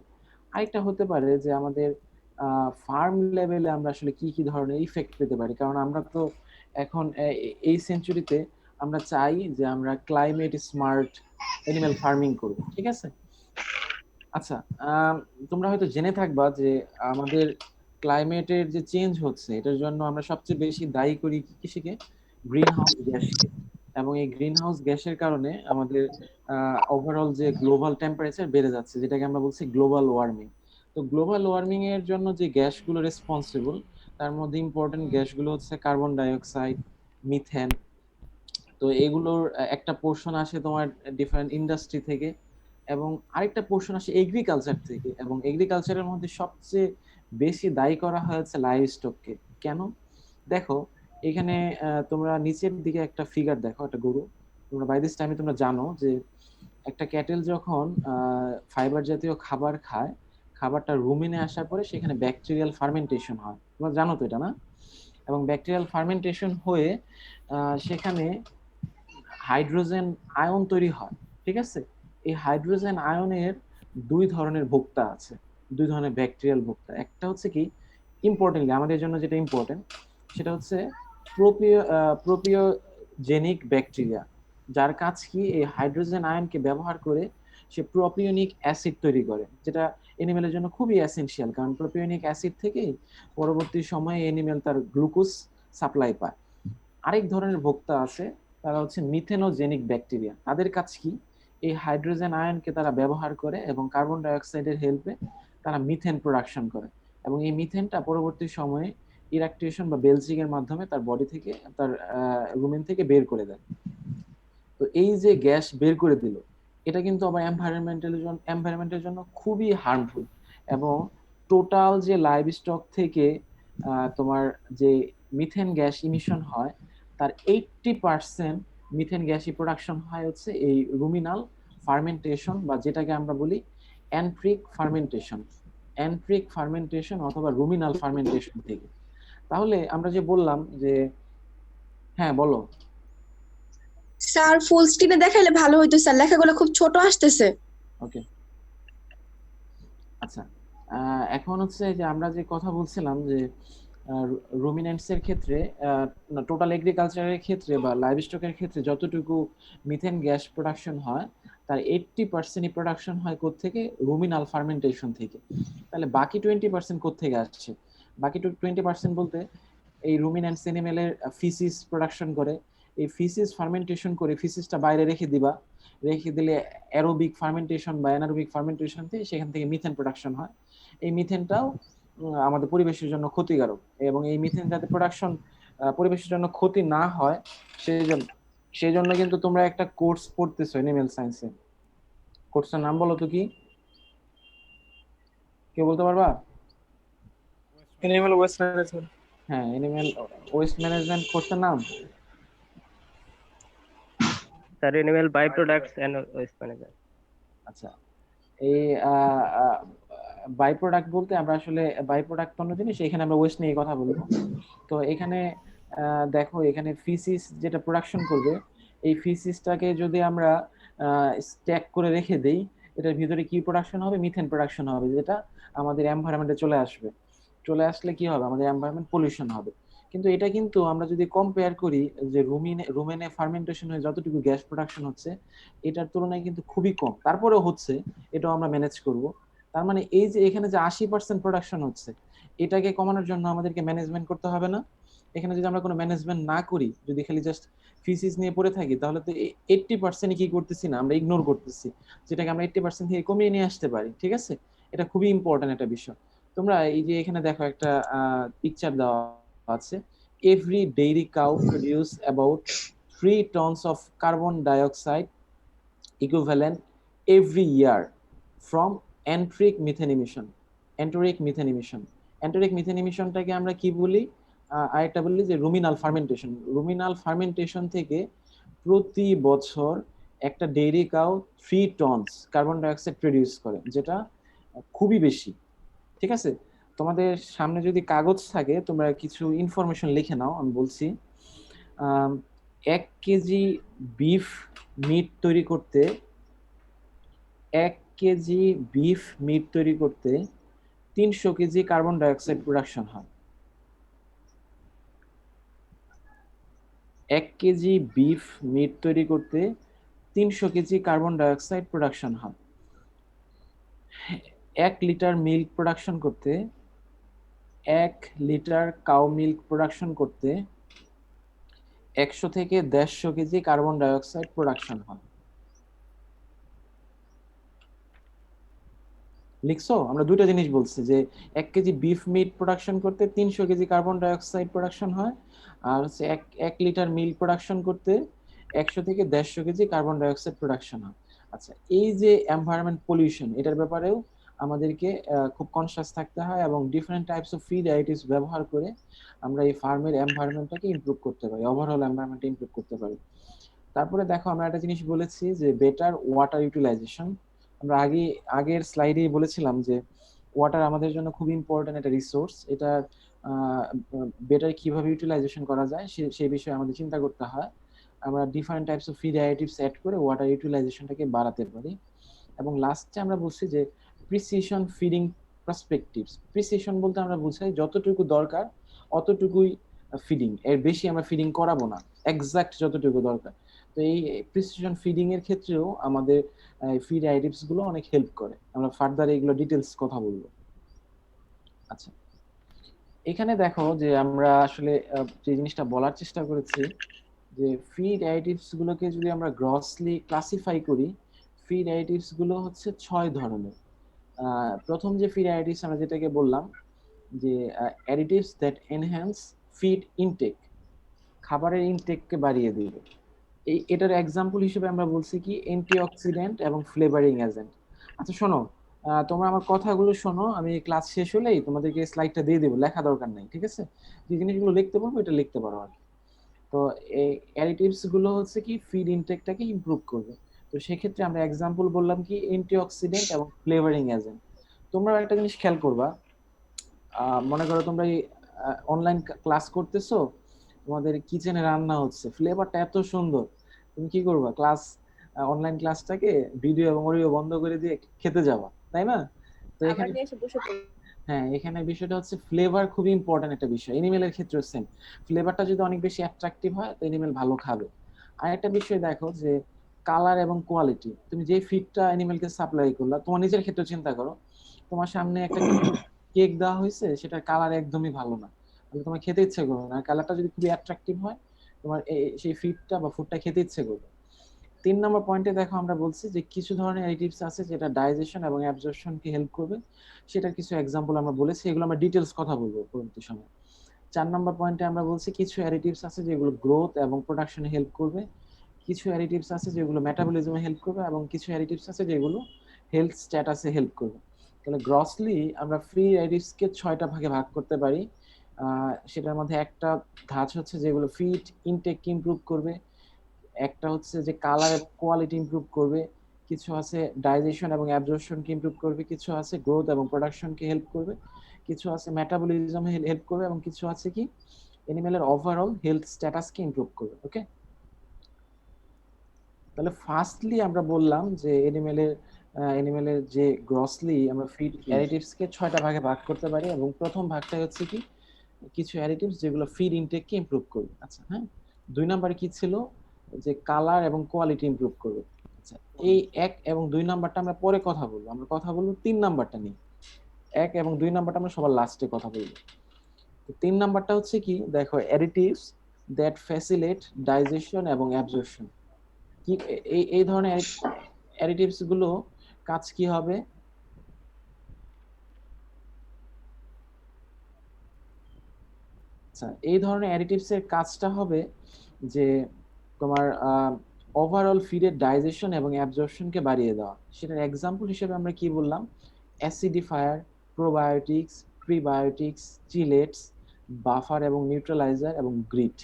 আরেকটা হতে পারে যে আমাদের ফার্ম লেভেলে আমরা আসলে কি কি ধরনের ইফেক্ট পেতে পারি, কারণ আমরা তো এখন এই সেঞ্চুরিতে আমরা চাই যে আমরা ক্লাইমেট স্মার্ট অ্যানিমেল ফার্মিং করব, ঠিক আছে? আচ্ছা, তোমরা হয়তো জেনে থাকবা যে আমাদের ক্লাইমেটের যে চেঞ্জ হচ্ছে, এটার জন্য আমরা সবচেয়ে বেশি দায়ী করি কিসকে? Green house গ্যাসকে। এবং এই গ্রিন হাউস গ্যাসের কারণে আমাদের ওভারঅল যে গ্লোবাল টেম্পারেচার বেড়ে যাচ্ছে, যেটাকে আমরা বলছি গ্লোবাল ওয়ার্মিং। তো গ্লোবাল ওয়ার্মিং এর জন্য যে গ্যাসগুলো রেসপন্সিবল, তার মধ্যে ইম্পর্টেন্ট গ্যাসগুলো হচ্ছে কার্বন ডাইঅক্সাইড, মিথেন। তো এগুলোর একটা পোর্শন আসে তোমার ডিফারেন্ট ইন্ডাস্ট্রি থেকে, এবং আরেকটা পোর্শন আসে এগ্রিকালচার থেকে। এবং এগ্রিকালচারের মধ্যে সবচেয়ে বেশি দায়ী করা হয়েছে লাইভ স্টককে। কেন? দেখো এখানে তোমরা নিচের দিকে একটা ফিগার দেখো, একটা গরু। তোমরা বাই দিস টাইমে তোমরা জানো যে একটা ক্যাটেল যখন ফাইবার জাতীয় খাবার খায়, খাবারটা রুমিনে আসার পরে সেখানে ব্যাকটেরিয়াল ফার্মেন্টেশন হয়। তোমরা জানো তো এটা, না? এবং ব্যাকটেরিয়াল ফার্মেন্টেশন হয়ে সেখানে হাইড্রোজেন আয়ন তৈরি হয়। ঠিক আছে, এই হাইড্রোজেন আয়নের দুই ধরনের ভোক্তা আছে, দুই ধরনের ব্যাকটেরিয়াল ভোক্তা। একটা হচ্ছে কি ইম্পর্টেন্টলি আমাদের জন্য যেটা ইম্পর্টেন্ট সেটা হচ্ছে প্রোপিওজেনিক ব্যাকটেরিয়া, যার কাজ কি এই হাইড্রোজেন আয়নকে ব্যবহার করে সে প্রোপিওনিক অ্যাসিড তৈরি করে, যেটা এনিমেলের জন্য খুবই এসেনশিয়াল, কারণ প্রোপিওনিক অ্যাসিড থেকেই পরবর্তী সময়ে এনিমেল তার গ্লুকোজ সাপ্লাই পায়। আরেক ধরনের ভোক্তা আছে, তারা হচ্ছে মিথেনোজেনিক ব্যাকটেরিয়া। তাদের কাজ কি এই হাইড্রোজেন আয়নকে তারা ব্যবহার করে এবং কার্বন ডাইঅক্সাইডের হেল্পে তারা মিথেন প্রোডাকশন করে, এবং এই মিথেনটা পরবর্তী সময়ে ইরাকটেশন বা বেলচিং এর মাধ্যমে তার বডি থেকে, তার রুমেন থেকে বের করে দেয়। তো এই যে গ্যাস বের করে দিল, এটা কিন্তু আবার এনভায়রনমেন্টের জন্য খুবই হার্মফুল, এবং টোটাল যে লাইভ স্টক থেকে তোমার যে মিথেন গ্যাস ইমিশন হয় তার 80% মিথেন গ্যাসই প্রোডাকশন হয় হচ্ছে এই রুমিনাল ফার্মেন্টেশন, বা যেটাকে আমরা বলি অ্যান্ট্রিক ফার্মেন্টেশন অথবা রুমিনাল ফার্মেন্টেশন থেকে। তাহলে আমরা যে বললাম যে, হ্যাঁ বলো। স্যার ফুল স্ক্রিনে দেখাইলে ভালো হইতো স্যার, লেখাগুলো খুব ছোট আসতেছে। ওকে, আচ্ছা, এখন হচ্ছে যে আমরা যে কথা বলছিলাম যে রুমিনেন্টস এর ক্ষেত্রে, টোটাল এগ্রিকালচারের ক্ষেত্রে বা লাইভ স্টকের ক্ষেত্রে যতটুকু মিথেন গ্যাস প্রোডাকশন হয় তার 80% প্রোডাকশন হয় কোত্থেকে? রুমিনাল ফার্মেন্টেশন থেকে। তাহলে বাকি 20% কোত্থেকে আসছে? বাকি 20% বলতে এই রুমিনেন্টস এনিমেলের ফিসিস প্রোডাকশন করে, এই ফিসিস ফার্মেন্টেশন করে ফিসিসটা বাইরে রেখে দিবা, রেখে দিলে অ্যারোবিক ফার্মেন্টেশন বা অ্যানারোবিক ফার্মেন্টেশন থেকে সেখান থেকে মিথেন প্রোডাকশন হয়। এই মিথেনটাও আমাদের পরিবেশের জন্য ক্ষতিকারক, এবং এই মিথেন যাতে প্রোডাকশন পরিবেশের জন্য ক্ষতি না হয় সেই জন্য কিন্তু তোমরা একটা কোর্স পড়তেছো এনিমেল সায়েন্সে। কোর্সের নাম বলো তো কি, কে বলতে পারবা? Animal waste management. হ্যাঁ, এনিমেল ওয়েস্ট ম্যানেজমেন্ট কোর্সের নাম। Sir animal by products and waste management. আচ্ছা, এই বাই প্রোডাক্ট বলতে আমরা আসলে বাই প্রোডাক্ট অন্য জিনিস, এখানে আমরা ওয়েস্ট নিয়ে কথা বলবো। তো এখানে দেখো, এখানে ফিসিস যেটা প্রোডাকশন করবে, এই ফিসিসটাকে যদি আমরা স্ট্যাক করে রেখে দেই, এটার ভিতরে কি প্রোডাকশন হবে? মিথেন প্রোডাকশন হবে, যেটা আমাদের এনভায়রনমেন্টে চলে আসবে। চলে আসলে কি হবে? আমাদের এনভায়রনমেন্ট পলিউশন হবে। কিন্তু এটা কিন্তু আমরা যদি কম্পেয়ার করি যে রুমেনে ফার্মেন্টেশন হয়ে যতটুকু গ্যাস প্রোডাকশন হচ্ছে এটার তুলনায় কিন্তু খুবই কম, তারপরেও হচ্ছে, এটাও আমরা ম্যানেজ করব। তার মানে এই যে এখানে যে 80% প্রোডাকশন হচ্ছে, এটাকে কমানোর জন্য আমাদেরকে ম্যানেজমেন্ট করতে হবে না? এখানে যদি আমরা কোনো ম্যানেজমেন্ট না করি, যদি খালি জাস্ট ফিসিস নিয়ে পড়ে থাকি, তাহলে তো 80% কি করতেছি না, আমরা ইগনোর করতেছি, যেটাকে আমরা 80% থেকে কমিয়ে নিয়ে আসতে পারি। ঠিক আছে, এটা খুবই ইম্পর্টেন্ট একটা বিষয়। তোমরা এই যে এখানে দেখো একটা পিকচার দেওয়া আছে, every dairy cow produce about 3 tons of carbon dioxide equivalent every year from enteric methane emission. Enteric methane emissionটাকে আমরা কি বলি? আরেকটা বলি যে রুমিনাল ফার্মেন্টেশন থেকে প্রতি বছর একটা dairy cow 3 tons carbon dioxide produce করে, যেটা খুবই বেশি। ঠিক আছে, তোমাদের সামনে যদি কাগজ থাকে তোমরা কিছু ইনফরমেশন লিখে নাও, আমি বলছি। 1 কেজি বিফ মিট তৈরি করতে 1 কেজি বিফ মিট তৈরি করতে 300 কেজি কার্বন ডাইঅক্সাইড প্রোডাকশন হয়। 1 কেজি বিফ মিট তৈরি করতে 300 কেজি কার্বন ডাইঅক্সাইড প্রোডাকশন হয়। 1 লিটার মিল্ক প্রোডাকশন করতে, 1 লিটার কাউ মিল্ক প্রোডাকশন করতে 100 থেকে 150 কেজি কার্বন ডাইঅক্সাইড প্রোডাকশন হয়। লিখছো? আমরা দুইটা জিনিস বলছি, যে 1 কেজি বিফ মিট প্রোডাকশন করতে 300 কেজি কার্বন ডাইঅক্সাইড প্রোডাকশন হয়, আর হচ্ছে 1 লিটার মিল্ক প্রোডাকশন করতে 100 থেকে 150 কেজি কার্বন ডাইঅক্সাইড প্রোডাকশন হয়। আচ্ছা, এই যে এনভায়রনমেন্ট পলিউশন, এটার ব্যাপারেও আমাদেরকে খুব কনসিয়াস থাকতে হয়, এবং different types of feed additives ব্যবহার করে আমরা এই ফার্মের এনভায়রনমেন্টটাকে ইমপ্রুভ করতে পারি, ওভারঅল এনভায়রনমেন্ট ইমপ্রুভ করতে পারি। তারপরে দেখো, আমরা একটা জিনিস বলেছি যে বেটার ওয়াটার ইউটিলাইজেশন। আমরা আগের স্লাইডেই বলেছিলাম যে ওয়াটার আমাদের জন্য খুব ইম্পর্টেন্ট একটা রিসোর্স, এটার বেটার কিভাবে ইউটিলাইজেশন করা যায় সেই বিষয়ে আমাদের চিন্তা করতে হয়। আমরা different types of feed additives add করে ওয়াটার ইউটিলাইজেশনটাকে বাড়াতে পারি। এবং লাস্টে আমরা বলছি যে প্রিসিশন ফিডিং পার্সপেক্টিভস। প্রিসিশন বলতে আমরা বুঝাই যতটুকু দরকার অতটুকুই ফিডিং, এর বেশি আমরা ফিডিং করাবো না, এক্সাক্ট যতটুকু দরকার। তো এই প্রিসিশন ফিডিং এর ক্ষেত্রেও আমাদের ফিড অ্যাডিটিভস গুলো অনেক হেল্প করে। আমরা ফার্দার এগুলো ডিটেলস কথা বলবো। আচ্ছা, এখানে দেখো যে আমরা আসলে যে জিনিসটা বলার চেষ্টা করেছি যে ফিড অ্যাডিটিভস গুলোকে যদি আমরা গ্রসলি ক্লাসিফাই করি, ফিড অ্যাডিটিভস গুলো হচ্ছে 6 ধরনের। প্রথম যে ফিড অ্যাডিটিভস আমরা যেটাকে বললাম যে additives that enhance feed intake, খাবারের ইনটেককে বাড়িয়ে দিবে। এটার এক্সাম্পল হিসেবে আমরা বলছি কি অ্যান্টিঅক্সিডেন্ট এবং ফ্লেভারিং এজেন্ট। আচ্ছা শোনো, তোমরা আমার কথাগুলো শোনো, আমি ক্লাস শেষ হলেই তোমাদেরকে স্লাইডটা দিয়ে দেবো, লেখা দরকার নাই, ঠিক আছে? যে জিনিসগুলো লিখতে পারবো এটা লিখতে পারো আর কি। তো এই অ্যাডিটিভস গুলো হচ্ছে কি ফিড ইনটেকটাকে ইমপ্রুভ করবে। তো সেক্ষেত্রে আমরা এক্সাম্পল বললাম কি অ্যান্টিঅক্সিডেন্ট এবং ফ্লেভারিং এজেন্ট। তোমরা একটা জিনিস খেয়াল করবা, মনে করো তোমরা অনলাইন ক্লাস করতেছো, তোমাদের কিচেনে রান্না হচ্ছে, ফ্লেভারটা এত সুন্দর, তুমি কি করবা? অনলাইন ক্লাসটাকে ভিডিও এবং অডিও বন্ধ করে দিয়ে খেতে যাবা, তাই না? তো এখানে হ্যাঁ, এখানে বিষয়টা হচ্ছে ফ্লেভার খুবই ইম্পর্টেন্ট একটা বিষয়। এনিমেলের ক্ষেত্রে সেম, ফ্লেভারটা যদি অনেক বেশি অ্যাট্রাকটিভ হয় তো এনিমেল ভালো খাবে। আর একটা বিষয় দেখো যে কালার এবং কোয়ালিটি। তুমি যে ফিডটা এনিমেলকে সাপ্লাই করলা, তোমার নিজের ক্ষেত্রে চিন্তা করো, তোমার সামনে একটা কেক দেওয়া হয়েছে, সেটার কালার একদমই ভালো না, তাহলে তোমার খেতে ইচ্ছে করবে না। কালারটা যদি খুবই অ্যাট্রাকটিভ হয়, তোমার সেই ফিডটা বা ফুডটা খেতে ইচ্ছে করবে। 3 নম্বর পয়েন্টে দেখো আমরা বলছি যে কিছু ধরনের অ্যাডিটিভস আছে যেটা ডাইজেশন এবং অ্যাবজর্পশনকে হেল্প করবে, সেটার কিছু এক্সাম্পল আমরা বলেছি, এগুলো আমরা ডিটেলস কথা বলবো পরবর্তী সময়। 4 নম্বর পয়েন্টে আমরা বলছি কিছু অ্যাডিটিভস আছে যেগুলো গ্রোথ এবং প্রোডাকশনে হেল্প করবে, কিছু অ্যাডিটিভস আছে যেগুলো মেটাবলিজমে হেল্প করবে, এবং কিছু অ্যাডিটিভস আছে যেগুলো হেলথ স্ট্যাটাসে হেল্প করবে। তাহলে গ্রসলি আমরা ফ্রি অ্যাডিটিভসকে 6টা ভাগে ভাগ করতে পারি। সেটার মধ্যে একটা ধাঁচ হচ্ছে যেগুলো ফিড ইনটেককে ইমপ্রুভ করবে, একটা হচ্ছে যে কালার এবং কোয়ালিটি ইমপ্রুভ করবে, কিছু আছে ডাইজেশন এবং অ্যাবজর্পশনকে ইমপ্রুভ করবে, কিছু আছে গ্রোথ এবং প্রোডাকশনকে হেল্প করবে, কিছু আছে মেটাবলিজমে হেল্প করবে, এবং কিছু আছে কি অ্যানিমেলের ওভারঅল হেলথ স্ট্যাটাসকে ইমপ্রুভ করবে। ওকে, তাহলে ফার্স্টলি আমরা বললাম যে অ্যানিমেলের যে গ্রসলি আমরা ফিড অ্যাডিটিভসকে 6টা ভাগে ভাগ করতে পারি, এবং প্রথম ভাগটা হচ্ছে কি কিছু অ্যাডিটিভস যেগুলো ফিড ইনটেককে ইমপ্রুভ করবে। আচ্ছা হ্যাঁ, 2 নম্বরে কি ছিল যে কালার এবং কোয়ালিটি ইমপ্রুভ করবে। আচ্ছা, এই 1 এবং 2 নাম্বারটা আমরা পরে কথা বলবো, আমরা কথা বলবো 3 নাম্বারটা নিয়ে। 1 এবং 2 নাম্বারটা আমরা সবার লাস্টে কথা বলবো। তো 3 নাম্বারটা হচ্ছে কি দেখো অ্যাডিটিভস দ্যাট ফ্যাসিলিটেট ডাইজেশন এবং অ্যাবজর্পশন। কি এই ধরনের অ্যাডিটিভস গুলো কাজ কি হবে? আচ্ছা, এই ধরনের অ্যাডিটিভস এর কাজটা হবে যে তোমার ওভারঅল ফিডের ডাইজেশন এবং অ্যাবজর্পশনকে বাড়িয়ে দেওয়া। সেটার এক্সাম্পল হিসেবে আমরা কি বললাম? অ্যাসিডিফায়ার, প্রোবায়োটিক্স, প্রিবায়োটিক্স, চিলেটস, বাফার এবং নিউট্রালাইজার এবং গ্রিট।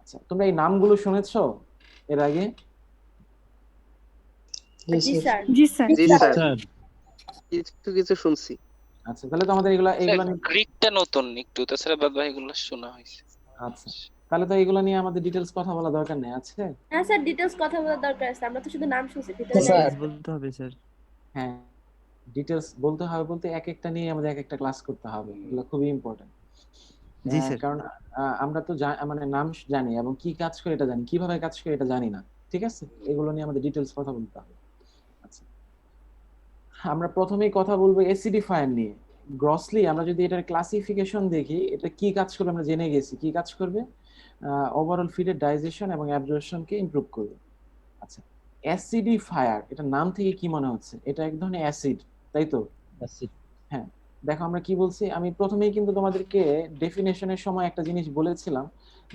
আচ্ছা, তোমরা এই নামগুলো শুনেছো এর আগে? জি স্যার। জি স্যার, কিছু কিছু শুনছি। আচ্ছা, তাহলে তো আমাদের এগুলা গ্রিকটা নতুন একটু, তাছাড়া বাদ বাকিগুলো শোনা হয়েছে। আচ্ছা, তাহলে তো এগুলো নিয়ে আমাদের ডিটেলস কথা বলা দরকার নেই। আছে হ্যাঁ স্যার, ডিটেইলস কথা বলার দরকার আছে, আমরা তো শুধু নাম শুনছি, স্যার বলতে হবে স্যার। হ্যাঁ, ডিটেলস বলতে হবে বলতে এক একটা নিয়ে আমাদের এক একটা ক্লাস করতে হবে, এগুলো খুবই ইম্পর্টেন্ট। জি স্যার। কারণ আমরা তো মানে নাম জানি এবং কি কাজ করে এটা জানি, কিভাবে কাজ করে এটা জানি না, ঠিক আছে? এগুলো নিয়ে আমাদের ডিটেলস কথা বলতে হবে। আচ্ছা, আমরা প্রথমেই কথা বলবো অ্যাসিডিফায়ার নিয়ে। গ্রসলি আমরা যদি এটার ক্লাসিফিকেশন দেখি, এটা কি কাজ করবে আমরা জেনে গেছি। কি কাজ করবে? ওভারঅল ফিডের ডাইজেশন এবং অ্যাবজর্পশনকে ইমপ্রুভ করবে। আচ্ছা, অ্যাসিডিফায়ার, এটা নাম থেকে কি মনে হচ্ছে? এটা এক ধরনের অ্যাসিড, তাই তো? হ্যাঁ, দেখো আমরা কি বলছি, আমি প্রথমেই কিন্তু তোমাদেরকে ডেফিনেশনের সময় একটা জিনিস বলেছিলাম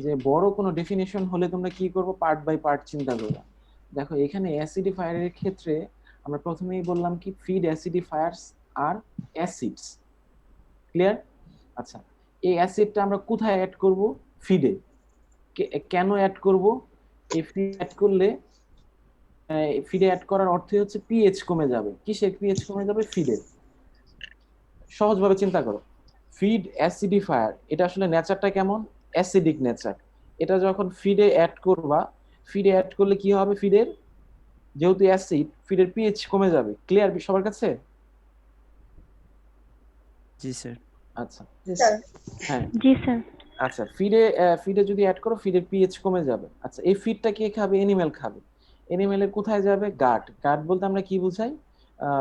যে বড় কোনো ডেফিনেশন হলে তোমরা কি করবে, পার্ট বাই পার্ট চিন্তা করবে। দেখো এখানে অ্যাসিডিফায়ারের ক্ষেত্রে আমরা প্রথমেই বললাম কি ফিড অ্যাসিডিফায়ার্স আর অ্যাসিডস। ক্লিয়ার? আচ্ছা, এই অ্যাসিডটা আমরা কোথায় অ্যাড করব? ফিডে। কেন অ্যাড করব? এই ফিড অ্যাড করলে ফিডে অ্যাড করার অর্থই হচ্ছে পিএইচ কমে যাবে। কিসের পিএইচ কমে যাবে? ফিডের। সহজভাবে চিন্তা করো, ফিড অ্যাসিডিফায়ার, এটা আসলে নেচারটা কেমন, অ্যাসিডিক নেচার। এটা যখন ফিডে অ্যাড করবা, ফিডে অ্যাড করলে কি হবে, ফিডের যেহেতু অ্যাসিড, ফিডের পিএইচ কমে যাবে। ক্লিয়ার সবার কাছে? জি স্যার। আচ্ছা স্যার হ্যাঁ জি স্যার। আচ্ছা, ফিডে যদি অ্যাড করো, ফিডের পিএইচ কমে যাবে। আচ্ছা, এই ফিডটা কে খাবে, এনিমেল খাবে। এনিমেলের কোথায় যাবে, গাট। গাট বলতে আমরা কি বুঝাই,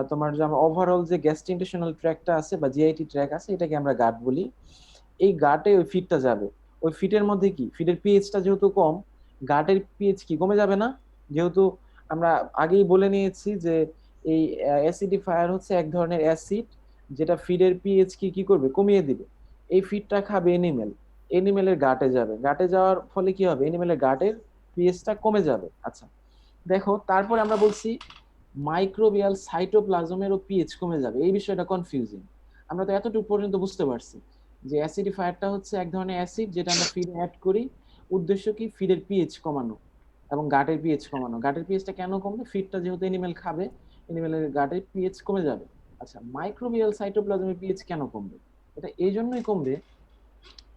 তোমার যে আমরা ওভারঅল যে গ্যাস্ট্রোইন্টেস্টিনাল ট্র্যাক্টটা আছে বা জিআইটি ট্র্যাক আছে, এটাকে আমরা গাট বলি। এই গাটে ওই ফিডটা যাবে। ওই ফিডের মধ্যে কি, ফিডের পিএইচটা যেহেতু কম, গাটের পিএইচ কি কমে যাবে না? যেহেতু আমরা আগেই বলে নিয়েছি যে এই অ্যাসিডিফায়ার হচ্ছে এক ধরনের অ্যাসিড যেটা ফিডের পিএইচ কি করবে, কমিয়ে দিবে। এই ফিডটা খাবে এনিমেল, এনিমেলের গাটে যাবে। গাটে যাওয়ার ফলে কি হবে, এনিমেলের গাটের পিএইচটা কমে যাবে। আচ্ছা দেখো, তারপরে আমরা বলছি মাইক্রোবিয়াল সাইটোপ্লাজমেরও পিএইচ কমে যাবে। এই বিষয়টা কনফিউজিং। আমরা তো এতটুকু পর্যন্ত বুঝতে পারছি যে অ্যাসিডিফায়ারটা হচ্ছে এক ধরনের অ্যাসিড যেটা আমরা ফিডে অ্যাড করি, উদ্দেশ্য কি, ফিডের পিএইচ কমানো এবং গাটের পিএইচ কমানো। গাটের পিএইচটা কেন কমবে, ফিডটা যেহেতু এনিমেল খাবে, এনিমেলের গাটের পিএইচ কমে যাবে। আচ্ছা, মাইক্রোবিয়াল সাইটোপ্লাজমের পিএইচ কেন কমবে? এটা এই জন্যই কমবে,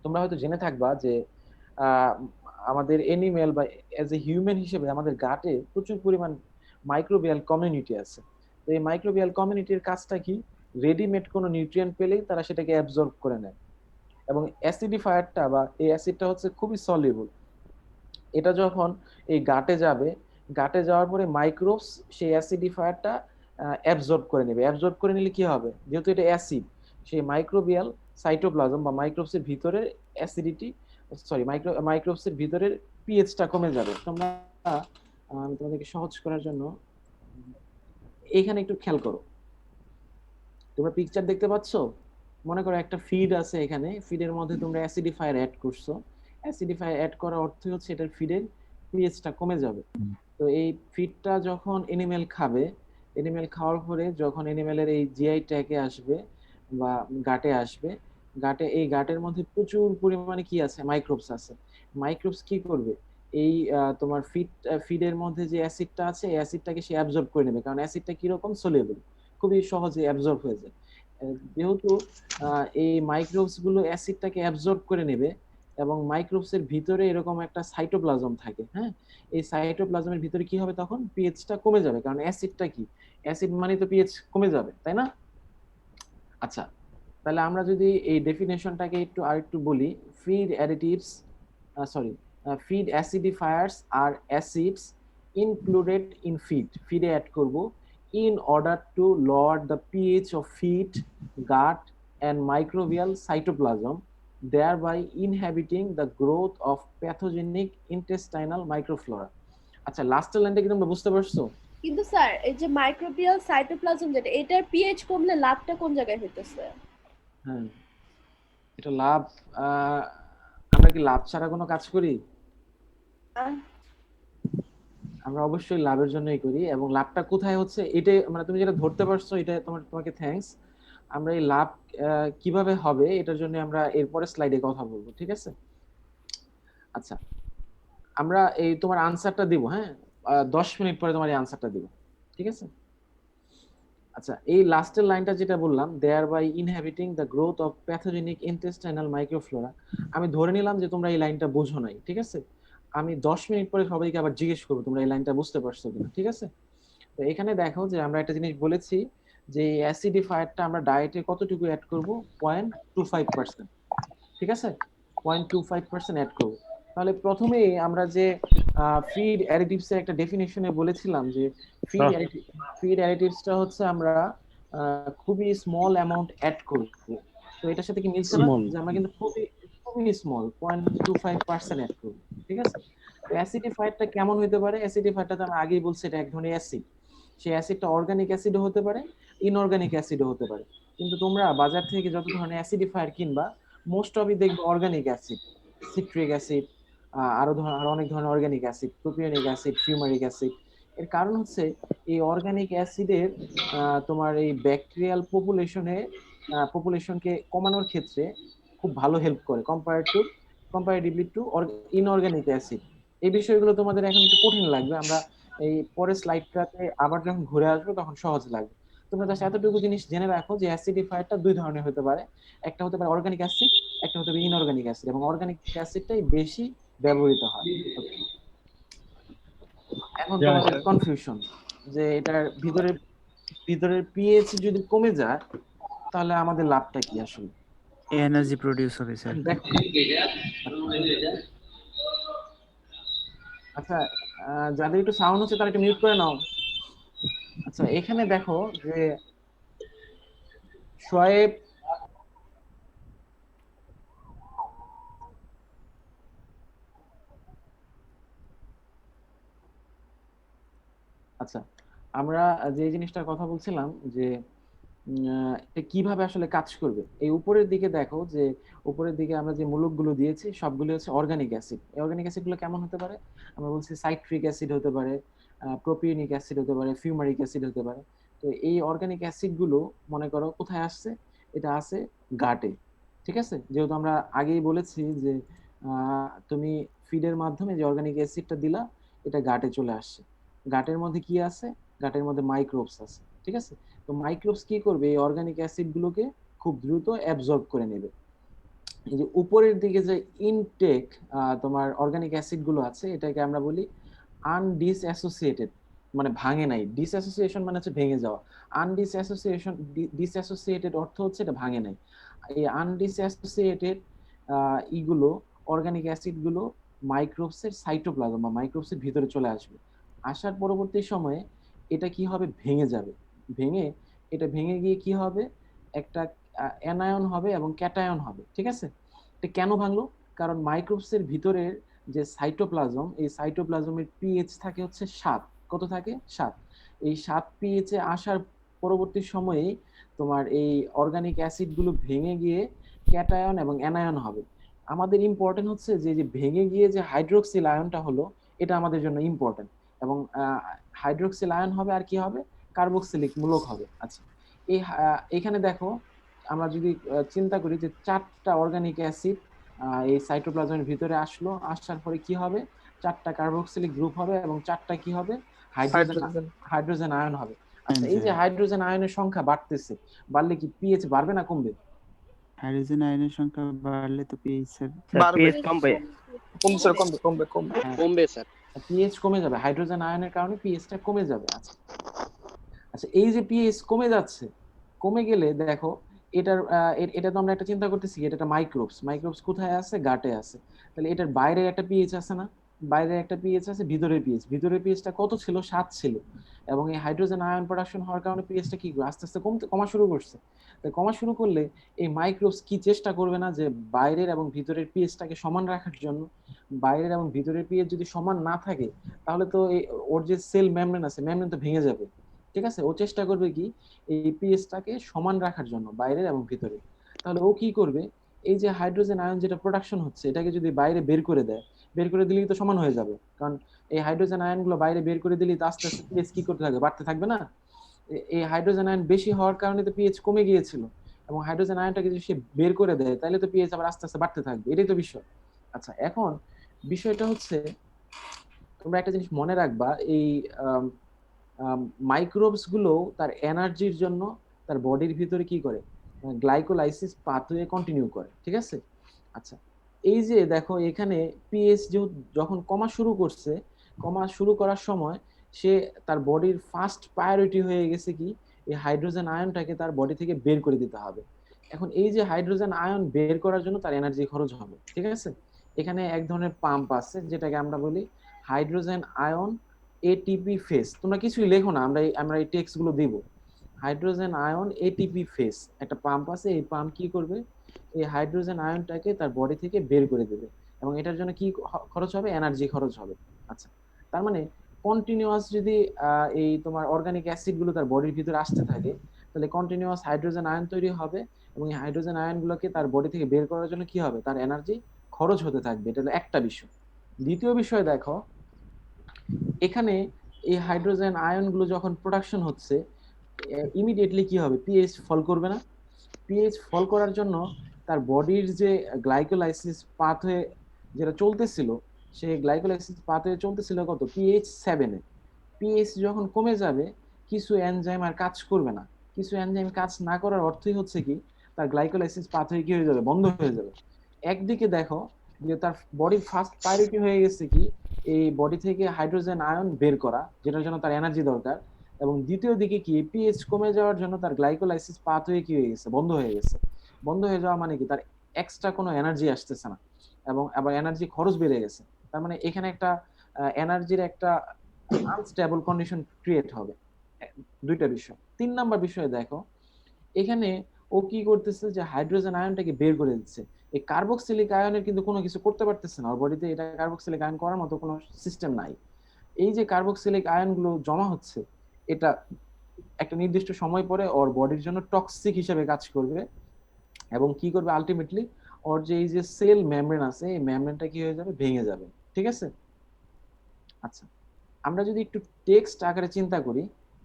তোমরা হয়তো জেনে থাকবা যে আমাদের এনিমেল বা এজ এ হিউম্যান হিসেবে আমাদের গাটে প্রচুর পরিমাণ মাইক্রোবিয়াল কমিউনিটি আছে। তো এই মাইক্রোবিয়াল কমিউনিটির কাজটা কি, রেডিমেড কোনো নিউট্রিয়েন্ট পেলেই তারা সেটাকে অ্যাবজর্ব করে নেয়। এবং অ্যাসিডিফায়ারটা বা এই অ্যাসিডটা হচ্ছে খুবই সলিউবল। এটা যখন এই গাটে যাবে, গাটে যাওয়ার পরে মাইক্রোবস সেই অ্যাসিডিফায়ারটা অ্যাবজর্ব করে নেবে। অ্যাবজর্ব করে নিলে কি হবে, যেহেতু এটা অ্যাসিড, সেই মাইক্রোবিয়াল সাইটোপ্লাজম বা মাইক্রোবসের ভিতরের অ্যাসিডিটি, সরি মাইক্রোবসের ভিতরের পিএইচটা কমে যাবে। তোমরা আমি তোমাদেরকে সহজ করার জন্য এখানে একটু খেয়াল করো। তোমরা পিকচার দেখতে পাচ্ছ? মনে করো একটা ফিড আছে, এখানে ফিডের মধ্যে তোমরা অ্যাসিডিফায়ার অ্যাড করছো। অ্যাসিডিফায়ার অ্যাড করার অর্থ হচ্ছে এটার ফিডের পিএইচটা কমে যাবে। তো এই ফিডটা যখন এনিমেল খাবে, এনিমেল খাওয়ার পরে যখন এনিমেলের এই জিআই ট্র্যাকে আসবে বা গাটে আসবে, এই গাটের মধ্যে প্রচুর পরিমাণে কি আছে, মাইক্রোবস আছে। মাইক্রোবস কি করবে, এই তোমার ফিডের মধ্যে যে অ্যাসিডটা আছে, এই অ্যাসিডটাকে সে অ্যাবজর্ব করে নেবে, কারণ অ্যাসিডটা কিরকম, সলিউবল, খুবই সহজে অ্যাবজর্ব হয়ে যায়। যেহেতু এই মাইক্রোবস গুলো অ্যাসিডটাকে অ্যাবজর্ব করে নেবে, এবং মাইক্রোবসের ভিতরে এরকম একটা সাইটোপ্লাজম থাকে, হ্যাঁ, এই সাইটোপ্লাজমের ভিতরে কি হবে, তখন পিএইচটা কমে যাবে, কারণ অ্যাসিডটা কি, অ্যাসিড মানে তো পিএইচ কমে যাবে, তাই না? আচ্ছা, তাহলে আমরা যদি এই ডেফিনেশনটাকে আরেকটু বলি, ফিড অ্যাডিটিভস ফিড অ্যাসিডিফায়ার্স আর অ্যাসিডস ইনক্লুডেড ইন ফিডে অ্যাড করব in order to lower the pH of feed, gut and microbial cytoplasm, thereby inhibiting the growth of pathogenic intestinal microflora. আচ্ছা, লাস্টের লাইনটা কি তোমরা বুঝতে পারছো? কিন্তু স্যার এই যে মাইক্রোবিয়াল সাইটোপ্লাজম যেটা, এটার পিএইচ কমলে লাভটা কোন জায়গায় হইতেছে? হ্যাঁ, এটা লাভ, আমরা কি লাভ ছাড়া কোনো কাজ করি? আমরা অবশ্যই লাভের জন্যই করি, এবং লাভটা কোথায় হচ্ছে, এটাই মানে তুমি যেটা ধরতে পারছো, এটা তোমাকে থ্যাঙ্কস। আমরা এই লাভ কিভাবে হবে এটার জন্য আমরা এরপরে স্লাইডে কথা বলবো, ঠিক আছে? আচ্ছা, আমরা এই তোমার আনসারটা দিব, হ্যাঁ, 10 মিনিট পরে তোমার এই আনসারটা দিব, ঠিক আছে? আচ্ছা, এই লাস্টের লাইনটা যেটা বললাম, thereby inhabiting the growth of pathogenic intestinal microflora, আমি ধরে নিলাম যে তোমরা এই লাইনটা বোঝো নাই, ঠিক আছে? আমি 10 মিনিট পরে সবাইকে আবার জিজ্ঞেস করবো তোমরা এই লাইনটা বুঝতে পারছো কিনা, ঠিক আছে? তো এখানে দেখো যে আমরা একটা জিনিস বলেছি যে অ্যাসিডিফায়ারটা আমরা ডায়েটে কতটুকু অ্যাড করব, 0.25%, ঠিক আছে? 0.25% অ্যাড করব। তাহলে প্রথমেই আমরা যে ফিড অ্যাডিটিভস এর একটা ডেফিনিশনে বলেছিলাম যে ফিড অ্যাডিটিভসটা হচ্ছে আমরা খুবই স্মল অ্যামাউন্ট অ্যাড করব। তো এটার সাথে কি মিলছে না যে আমরা কিন্তু খুবই স্মল 0.25% অ্যাড করব, ঠিক আছে? তো অ্যাসিডিফায়ারটা কেমন হতে পারে? অ্যাসিডিফায়ারটা তো আমি আগেই বলছি এটা এক ধরনের অ্যাসিড। সেই অ্যাসিডটা অর্গানিক অ্যাসিডও হতে পারে, ইনঅর্গানিক অ্যাসিডও হতে পারে। কিন্তু তোমরা বাজার থেকে যত ধরনের অ্যাসিডিফায়ার কিনবা, মোস্ট অফ ইট দেখবে অর্গানিক অ্যাসিড, সিট্রিক অ্যাসিড, আরো অনেক ধরনের organic acid, propionic acid, fumaric acid. এর কারণ হচ্ছে এই অর্গানিক অ্যাসিডের তোমার এই ব্যাকটেরিয়াল পপুলেশনকে কমানোর ক্ষেত্রে খুব ভালো হেল্প করে কম্পারেটিভলি টু ইনঅর্গানিক অ্যাসিড। এই বিষয়গুলো তোমাদের এখন একটু কঠিন লাগবে, আমরা এই পরের স্লাইডটাতে আবার যখন ঘুরে আসবো তখন সহজ লাগবে। তোমরা জাস্ট এতটুকু জিনিস জেনে রাখো যে অ্যাসিডিফায়ারটা দুই ধরনের হতে পারে, একটা হতে পারে অর্গানিক অ্যাসিড, একটা হতে পারে ইনঅর্গানিক অ্যাসিড, এবং অর্গানিক অ্যাসিডটাই বেশি ব্যবহৃত হয়। Okay. এখন তোমাদের কনফিউশন যে এটার ভিতরের পিএইচ যদি কমে যায় তাহলে আমাদের লাভটা কি আসলে? এনার্জি প্রডিউস হবে স্যার। দেখো আচ্ছা, যাদের একটু সাউন্ড হচ্ছে তারা একটু মিউট করে নাও। আচ্ছা, এখানে দেখো যে শোয়েব আচ্ছা, আমরা যে জিনিসটার কথা বলছিলাম যে এটা কিভাবে আসলে কাজ করবে, এই উপরের দিকে দেখো যে উপরের দিকে আমরা যে মূলকগুলো দিয়েছি সবগুলো হচ্ছে অর্গানিক অ্যাসিড। এই অর্গানিক অ্যাসিডগুলো কেমন হতে পারে? আমরা বলছি সাইট্রিক অ্যাসিড হতে পারে, প্রোপিওনিক অ্যাসিড হতে পারে, ফিউমারিক অ্যাসিড হতে পারে। তো এই অর্গানিক অ্যাসিডগুলো মনে করো কোথায় আসছে? এটা আছে গাটে, ঠিক আছে? যেহেতু আমরা আগেই বলেছি যে তুমি ফিডের মাধ্যমে যে অর্গানিক অ্যাসিডটা দিলা এটা গাটে চলে আসছে। গাটের মধ্যে কি আছে? গাটের মধ্যে মাইক্রোবস আছে, ঠিক আছে? তো মাইক্রোবস কি করবে? এই অর্গানিক অ্যাসিড গুলোকে খুব দ্রুত অ্যাবজর্ব করে নেবে। এই যে উপরের দিকে যে ইনটেক তোমার অর্গানিক অ্যাসিড গুলো আছে এটাকে আমরা বলি আনডিসঅ্যাসোসিয়েটেড, মানে ভাঙে নাই। ডিসঅ্যাসোসিয়েশন মানে হচ্ছে ভেঙে যাওয়া, ডিসঅ্যাসোসিয়েটেড অর্থ হচ্ছে এটা ভাঙে নাই। এই আনডিসঅ্যাসোসিয়েটেড ইগুলো অর্গানিক অ্যাসিড গুলো মাইক্রোবসের সাইটোপ্লাজম বা মাইক্রোবসের ভিতরে চলে আসবে। আসার পরবর্তী সময়ে এটা কি হবে? ভেঙে যাবে। এটা ভেঙে গিয়ে কি হবে? একটা অ্যানায়ন হবে এবং ক্যাটায়ন হবে, ঠিক আছে? এটা কেন ভাঙলো? কারণ মাইক্রোবসের ভিতরের যে সাইটোপ্লাজম, এই সাইটোপ্লাজমের পিএইচ থাকে হচ্ছে 7। কত থাকে? 7। এই 7 পিএইচ এ আসার পরবর্তী সময়ে তোমার এই অর্গানিক অ্যাসিড গুলো ভেঙে গিয়ে ক্যাটায়ন এবং অ্যানায়ন হবে। আমাদের ইম্পর্টেন্ট হচ্ছে যে ভেঙে গিয়ে যে হাইড্রোক্সিল আয়নটা হলো এটা আমাদের জন্য ইম্পর্টেন্ট, এবং হাইড্রোক্সিল আয়ন হবে আর কি হবে? কার্বক্সিলিক মূলক হবে। আচ্ছা, এখানে দেখো আমরা যদি চিন্তা করি যে 4টা অর্গানিক অ্যাসিড এই সাইটোপ্লাজমের ভিতরে আসলো, আসার পরে কি হবে? 4টা কার্বক্সিলিক গ্রুপ হবে এবং 4টা কি হবে? হাইড্রোজেন আয়ন হবে। আচ্ছা, এই যে হাইড্রোজেন আয়নের সংখ্যা বাড়তেছে, বাড়লে কি পিএইচ বাড়বে না কমবে? হাইড্রোজেন আয়নের সংখ্যা বাড়লে তো পিএইচ পিএইচ কমবে। কমবে স্যার। পিএইচ কমে যাবে, হাইড্রোজেন আয়নের কারণে পিএইচটা কমে যাবে। আচ্ছা আচ্ছা, এই যে পিএইচ কমে যাচ্ছে, কমে গেলে দেখো এটার এটা তো আমরা একটা চিন্তা করতেছি, এটা একটা মাইক্রোবস কোথায় আছে? গাটে আছে। তাহলে এটার বাইরে একটা পিএইচ আছে না? বাইরে একটা পিএইচ আছে, ভিতরের পিএইচটা কত ছিল? 7 ছিল। এবং এই হাইড্রোজেন আয়ন প্রোডাকশন হওয়ার কারণে পিএইচটা কি আস্তে আস্তে কমা শুরু করছে। তাই কমা শুরু করলে এই মাইক্রোবস কি চেষ্টা করবে না যে বাইরের এবং ভিতরের পিএইচটাকে সমান রাখার জন্য? বাইরের এবং ভিতরের পিএইচ যদি সমান না থাকে তাহলে তো ওর যে সেল মেমব্রেন আছে, মেমব্রেন তো ভেঙে যাবে, ঠিক আছে? ও চেষ্টা করবে কি এই পিএইচটাকে সমান রাখার জন্য বাইরের এবং ভিতরে। তাহলে ও কি করবে? এই যে হাইড্রোজেন আয়ন যেটা প্রোডাকশন হচ্ছে এটাকে যদি বাইরে বের করে দেয়, বের করে দিলেই তো সমান হয়ে যাবে। কারণ এই হাইড্রোজেন আয়নগুলো বাইরে বের করে দিলেই তো আস্তে আস্তে পিএইচ কি করতে থাকবে? বাড়তে থাকবে না? এই হাইড্রোজেন আয়ন বেশি হওয়ার কারণে তো পিএইচ কমে গিয়েছিল, এবং হাইড্রোজেন আয়নটাকে যদি সে বের করে দেয় তাহলে তো পিএইচ আবার আস্তে আস্তে বাড়তে থাকবে। এটাই তো বিষয়। আচ্ছা, এখন বিষয়টা হচ্ছে তোমরা একটা জিনিস মনে রাখবা, এই মাইক্রোবস গুলো তার এনার্জির জন্য তার বডির ভিতরে কি করে? গ্লাইকোলাইসিস পাথওয়ে কন্টিনিউ করে, ঠিক আছে? আচ্ছা, এই যে দেখো এখানে পিএইচ যখন কমা শুরু করছে, কমা শুরু করার সময় সে তার বডির ফার্স্ট প্রায়োরিটি হয়ে গেছে কি এই হাইড্রোজেন আয়নটাকে তার বডি থেকে বের করে দিতে হবে। এখন এই যে হাইড্রোজেন আয়ন বের করার জন্য তার এনার্জি খরচ হবে, ঠিক আছে? এখানে এক ধরনের পাম্প আছে যেটাকে আমরা বলি হাইড্রোজেন আয়ন এটিপি ফেস। তোমরা কিছুই লেখো না, আমরা এই টেক্সট গুলো দিব। হাইড্রোজেন আয়ন এটিপি ফেস একটা পাম্প আছে, এই পাম্প কি করবে? এই হাইড্রোজেন আয়নটাকে তার বডি থেকে বের করে দেবে, এবং এটার জন্য কি খরচ হবে? এনার্জি খরচ হবে। আচ্ছা, তার মানে কন্টিনিউয়াস যদি এই তোমার অর্গানিক অ্যাসিড গুলো তার বডির ভিতরে আসতে থাকে তাহলে কন্টিনিউয়াস হাইড্রোজেন আয়ন তৈরি হবে, এবং এই হাইড্রোজেন আয়নগুলোকে তার বডি থেকে বের করার জন্য কি হবে? তার এনার্জি খরচ হতে থাকবে। এটা হলো একটা বিষয়। দ্বিতীয় বিষয় দেখো, এখানে এই হাইড্রোজেন আয়নগুলো যখন প্রোডাকশন হচ্ছে ইমিডিয়েটলি কি হবে? পিএইচ ফল করবে না? পিএইচ ফল করার জন্য তার বডির যে গ্লাইকোলাইসিস পাথওয়ে যেটা চলতেছিল, সেই গ্লাইকোলাইসিস পাথওয়ে চলতেছিল কত? পিএইচ 7 এ। পিএইচ যখন কমে যাবে কিছু এনজাইম আর কাজ করবে না, কিছু এনজাইম কাজ না করার অর্থই হচ্ছে কি তার গ্লাইকোলাইসিস পাথওয়ে কি হয়ে যাবে, বন্ধ হয়ে যাবে। একদিকে দেখো যে তার বডির ফার্স্ট প্রায়োরিটি হয়ে গেছে কি এই বডি থেকে হাইড্রোজেন আয়ন বের করা, যেটার জন্য তার এনার্জি দরকার, এবং দ্বিতীয় দিকে কি পিএইচ কমে যাওয়ার জন্য তার গ্লাইকোলাইসিস পাথওয়ে কি হয়ে গেছে, বন্ধ হয়ে গেছে। বন্ধ হয়ে যাওয়া মানে কি তার এক্সট্রা কোনো এনার্জি আসতেছে না, এবং আবার এনার্জি খরচ বেড়ে গেছে। তার মানে এখানে একটা এনার্জির একটা আনস্টেবল কন্ডিশন ক্রিয়েট হবে। দুইটা বিষয়। 3 নাম্বার বিষয়ে দেখো এখানে ও কি করতেছে যে হাইড্রোজেন আয়নটাকে বের করে দিচ্ছে। এই কার্বক্সিলিক আয়নের কিন্তু কোনো কিছু করতে পারতেছে না, ওর বডিতে এটা কার্বক্সিলিক আয়ন করার মতো কোনো সিস্টেম নাই। এই যে কার্বক্সিলিক আয়নগুলো জমা হচ্ছে, এটা একটা নির্দিষ্ট সময় পরে ওর বডির জন্য টক্সিক হিসেবে কাজ করবে, এবং কি করবে আলটিমেটলি ওর যে এই যে সেল মেমব্রেন আছে এই মেমব্রেনটা কি হয়ে যাবে, ভেঙে যাবে। ঠিক আছে? আচ্ছা, আমরা যদি একটু টেক্সট আকারে চিন্তা করি,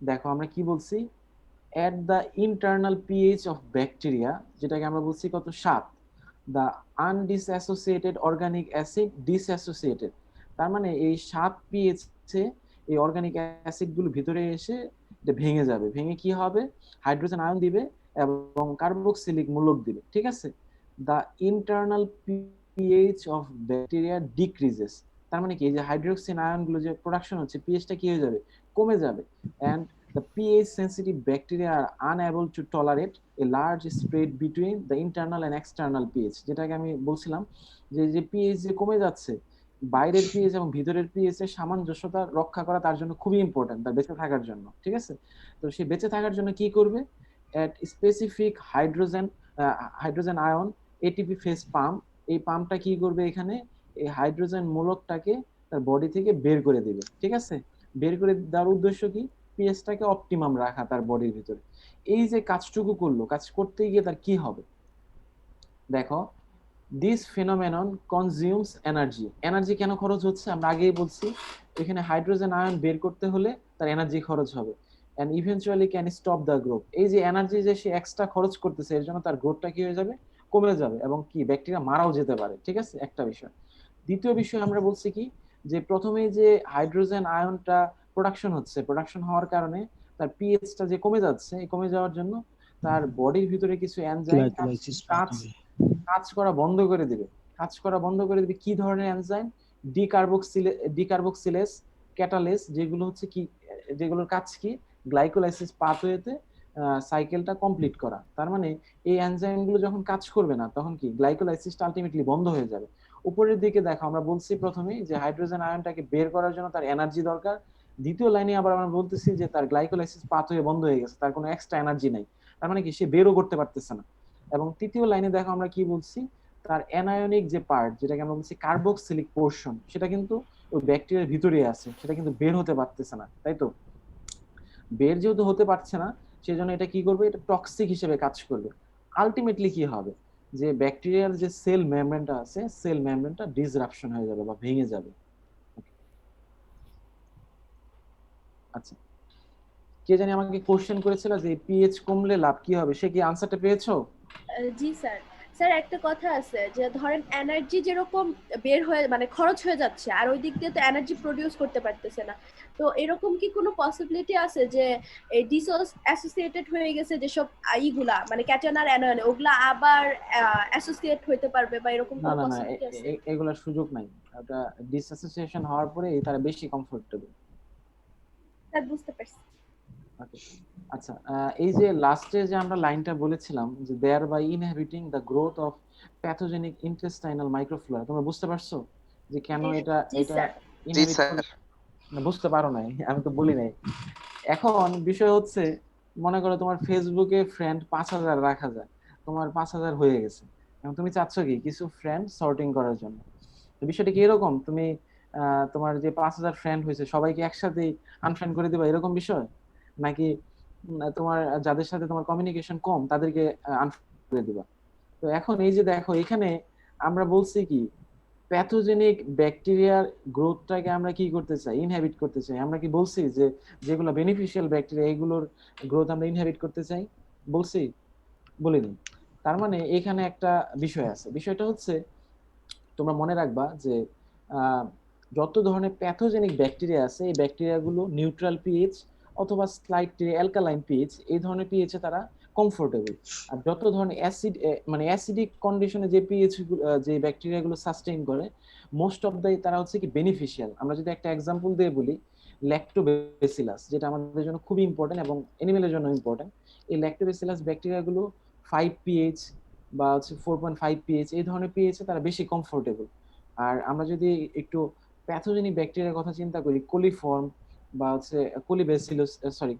দেখো আমরা কি বলছি, at the internal pH of bacteria, যেটাকে আমরা বলছি কত 7, the undissociated organic acid dissociated। তার মানে এই 7 pH এ এই অর্গানিক অ্যাসিড গুলো ভিতরে এসে এটা ভেঙে যাবে, ভেঙে কি হবে, হাইড্রোজেন আয়ন দিবে এবং কার্বক্সিলিক মূলক দিবে। ঠিক আছে? the internal pH of bacteria decreases। তার মানে কি এই যে হাইড্রোক্সিন আয়ন গুলো যে প্রোডাকশন হচ্ছে, পিএইচটা কি হয়ে যাবে, কমে যাবে। and the pH sensitive bacteria are unable to tolerate a large spread between the internal and external pH। যেটাকে আমি বলছিলাম যে যে pH যে কমে যাচ্ছে, বাইরের pH এবং ভিতরের pH এর সামঞ্জস্যতা রক্ষা করা তার জন্য খুবই ইম্পর্টেন্ট, তার বেঁচে থাকার জন্য। ঠিক আছে? তো সে বেঁচে থাকার জন্য কি করবে, at specific hydrogen ion ATP phase pump, এই পাম্পটা কি করবে, এখানে এই হাইড্রোজেন মূলকটাকে তার বডি থেকে বের করে দিবে। ঠিক আছে? বের করে দেওয়ার উদ্দেশ্য কি, পিএইচটাকে অপটিমাম রাখা তার বডির ভিতরে। এই যে কাজটুকু করলো, কাজ করতে গিয়ে তার কি হবে, দেখো দিস ফিনোমেনন কনজিউমস এনার্জি। এনার্জি কেন খরচ হচ্ছে আমরা আগেই বলছি, এখানে হাইড্রোজেন আয়ন বের করতে হলে তার এনার্জি খরচ হবে, and eventually can stop the growth. এই যে এনার্জি যে সে এক্সট্রা খরচ করতেছে এর জন্য তার গ্রোথটা কি হয়ে যাবে, কমে যাবে, এবং কি ব্যাকটেরিয়া মারাও যেতে পারে। ঠিক আছে? একটা বিষয়। দ্বিতীয় বিষয় আমরা বলছি কি, যে প্রথমেই যে হাইড্রোজেন আয়নটা প্রোডাকশন হচ্ছে, প্রোডাকশন হওয়ার কারণে তার পিএইচটা যে কমে যাচ্ছে, এই কমে যাওয়ার জন্য তার বডির ভিতরে কিছু এনজাইম কাজ করা বন্ধ করে দিবে। কাজ করা বন্ধ করে দিবে কি ধরনের এনজাইম, ডিকার্বক্সিলেস ক্যাটালেস, যেগুলো হচ্ছে কি, যেগুলোর কাজ কি গ্লাইকোলাইসিস পাথওয়েতে সাইকেলটা কমপ্লিট করা। তার মানে এই এনজাইমগুলো যখন কাজ করবে না তখন কি গ্লাইকোলাইসিসটা আলটিমেটলি বন্ধ হয়ে যাবে। উপরের দিকে দেখো আমরা বলছি প্রথমেই যে হাইড্রোজেন আয়নটাকে বের করার জন্য তার এনার্জি দরকার, দ্বিতীয় লাইনে আবার আমরা বলতেছি যে তার গ্লাইকোলাইসিস পাথওয়ে বন্ধ হয়ে গেছে, তার কোনো এক্সট্রা এনার্জি নাই, তার মানে কি সে বেরও করতে পারতেছে না। এবং তৃতীয় লাইনে দেখো আমরা কি বলছি, তার অ্যানায়নিক যে পার্ট, যেটাকে আমরা বলছি কার্বক্সিলিক পোর্শন, সেটা কিন্তু ওই ব্যাকটেরিয়ার ভিতরে আছে, সেটা কিন্তু বের হতে পারতেছে না। তাই তো? বের যেহেতু হতে পারছে না, সেজন্য এটা কি করবে, এটা টক্সিক হিসেবে কাজ করবে। আলটিমেটলি কি হবে, যে ব্যাকটেরিয়ার যে সেল মেমব্রেনটা আছে, সেল মেমব্রেনটা ডিসরাপশন হয়ে যাবে বা ভেঙে যাবে। আচ্ছা, কে জানি আমাকে কোশ্চেন করেছিল যে পিএইচ কমলে লাভ কি হবে, সে কি আনসারটা পেয়েছো? জি স্যার। স্যার একটা কথা আছে যে ধরেন এনার্জি যেরকম বের হয়ে মানে খরচ হয়ে যাচ্ছে আর ওই দিক দিয়ে তো এনার্জি প্রডিউস করতে পারতেছে না, তো এরকম কি কোনো পসিবিলিটি আছে যে এই ডিসঅ্যাসোসিয়েটেড হয়ে গেছে যেসব ইগুলা মানে ক্যাটায়ন আর অ্যানায়ন ওগুলা আবার অ্যাসোসিয়েট হইতে পারবে বা এরকম না কোনো না না, পসিবিলিটি আছে? এগুলোর সুযোগ নাই। এটা ডিসঅ্যাসোসিয়েশন হওয়ার পরে তারা বেশি কমফোর্টেবল। স্যার বুঝতে পারছি। আচ্ছা, এই যে লাস্টে যে আমরা লাইনটা বলেছিলাম যে thereby inhibiting the growth of pathogenic intestinal microflora, তোমরা বুঝতে পারছো যে কেন এটা জি এটা স্যার। জি ইনহিবিট স্যার। না? বুঝতে পারো নাই, আমি তো বলি নাই। এখন বিষয় হচ্ছে, মনে করো তোমার ফেসবুকে ফ্রেন্ড 5000 রাখা যায়, তোমার 5000 হয়ে গেছে, এবং তুমি চাচ্ছ কি কিছু ফ্রেন্ড সর্টিং করার জন্য। তো বিষয়টা কি এরকম, তুমি তোমার যে 5000 ফ্রেন্ড হয়েছে সবাইকে একসাথে আনফ্রেন্ড করে দিবা, এরকম বিষয়? নাকি তোমার যাদের সাথে তোমার কমিউনিকেশন কম তাদেরকে আনফ্রেন্ড করে দিবা? তো এখন এই যে দেখো এখানে আমরা বলছি কি, প্যাথোজেনিক ব্যাকটেরিয়ার গ্রোথটাকে আমরা কি করতে চাই, ইনহিবিট করতে চাই। আমরা কি বলছি যে যেগুলো বেনিফিশিয়াল ব্যাকটেরিয়া এগুলোর গ্রোথ আমরা ইনহিবিট করতে চাই? বলছি? বলিনি। তার মানে এখানে একটা বিষয় আছে, বিষয়টা হচ্ছে তোমরা মনে রাখবা যে যত ধরনের প্যাথোজেনিক ব্যাকটেরিয়া আছে এই ব্যাকটেরিয়াগুলো নিউট্রাল পিএইচ অথবা স্লাইটলি অ্যালকালাইন পিএইচ, এই ধরনের পিএইচে তারা কমফোর্টেবল। আর যত ধরনের অ্যাসিড মানে অ্যাসিডিক কন্ডিশনে যে পিএইচ যে ব্যাকটেরিয়াগুলো সাস্টেইন করে, মোস্ট অফ দ্য তারা হচ্ছে কি বেনিফিশিয়াল। আমরা যদি একটা এক্সাম্পল দিয়ে বলি, ল্যাক্টোবেসিলাস, যেটা আমাদের জন্য খুবই ইম্পর্টেন্ট এবং এনিমেলের জন্য ইম্পর্টেন্ট। এই ল্যাক্টোবেসিলাস ব্যাকটেরিয়াগুলো 5 পিএইচ বা হচ্ছে 4.5 পিএইচ এই ধরনের পিএইচে তারা বেশি কমফোর্টেবল। আর আমরা যদি একটু প্যাথোজেনিক ব্যাকটেরিয়ার কথা চিন্তা করি, কোলিফর্ম বা হচ্ছে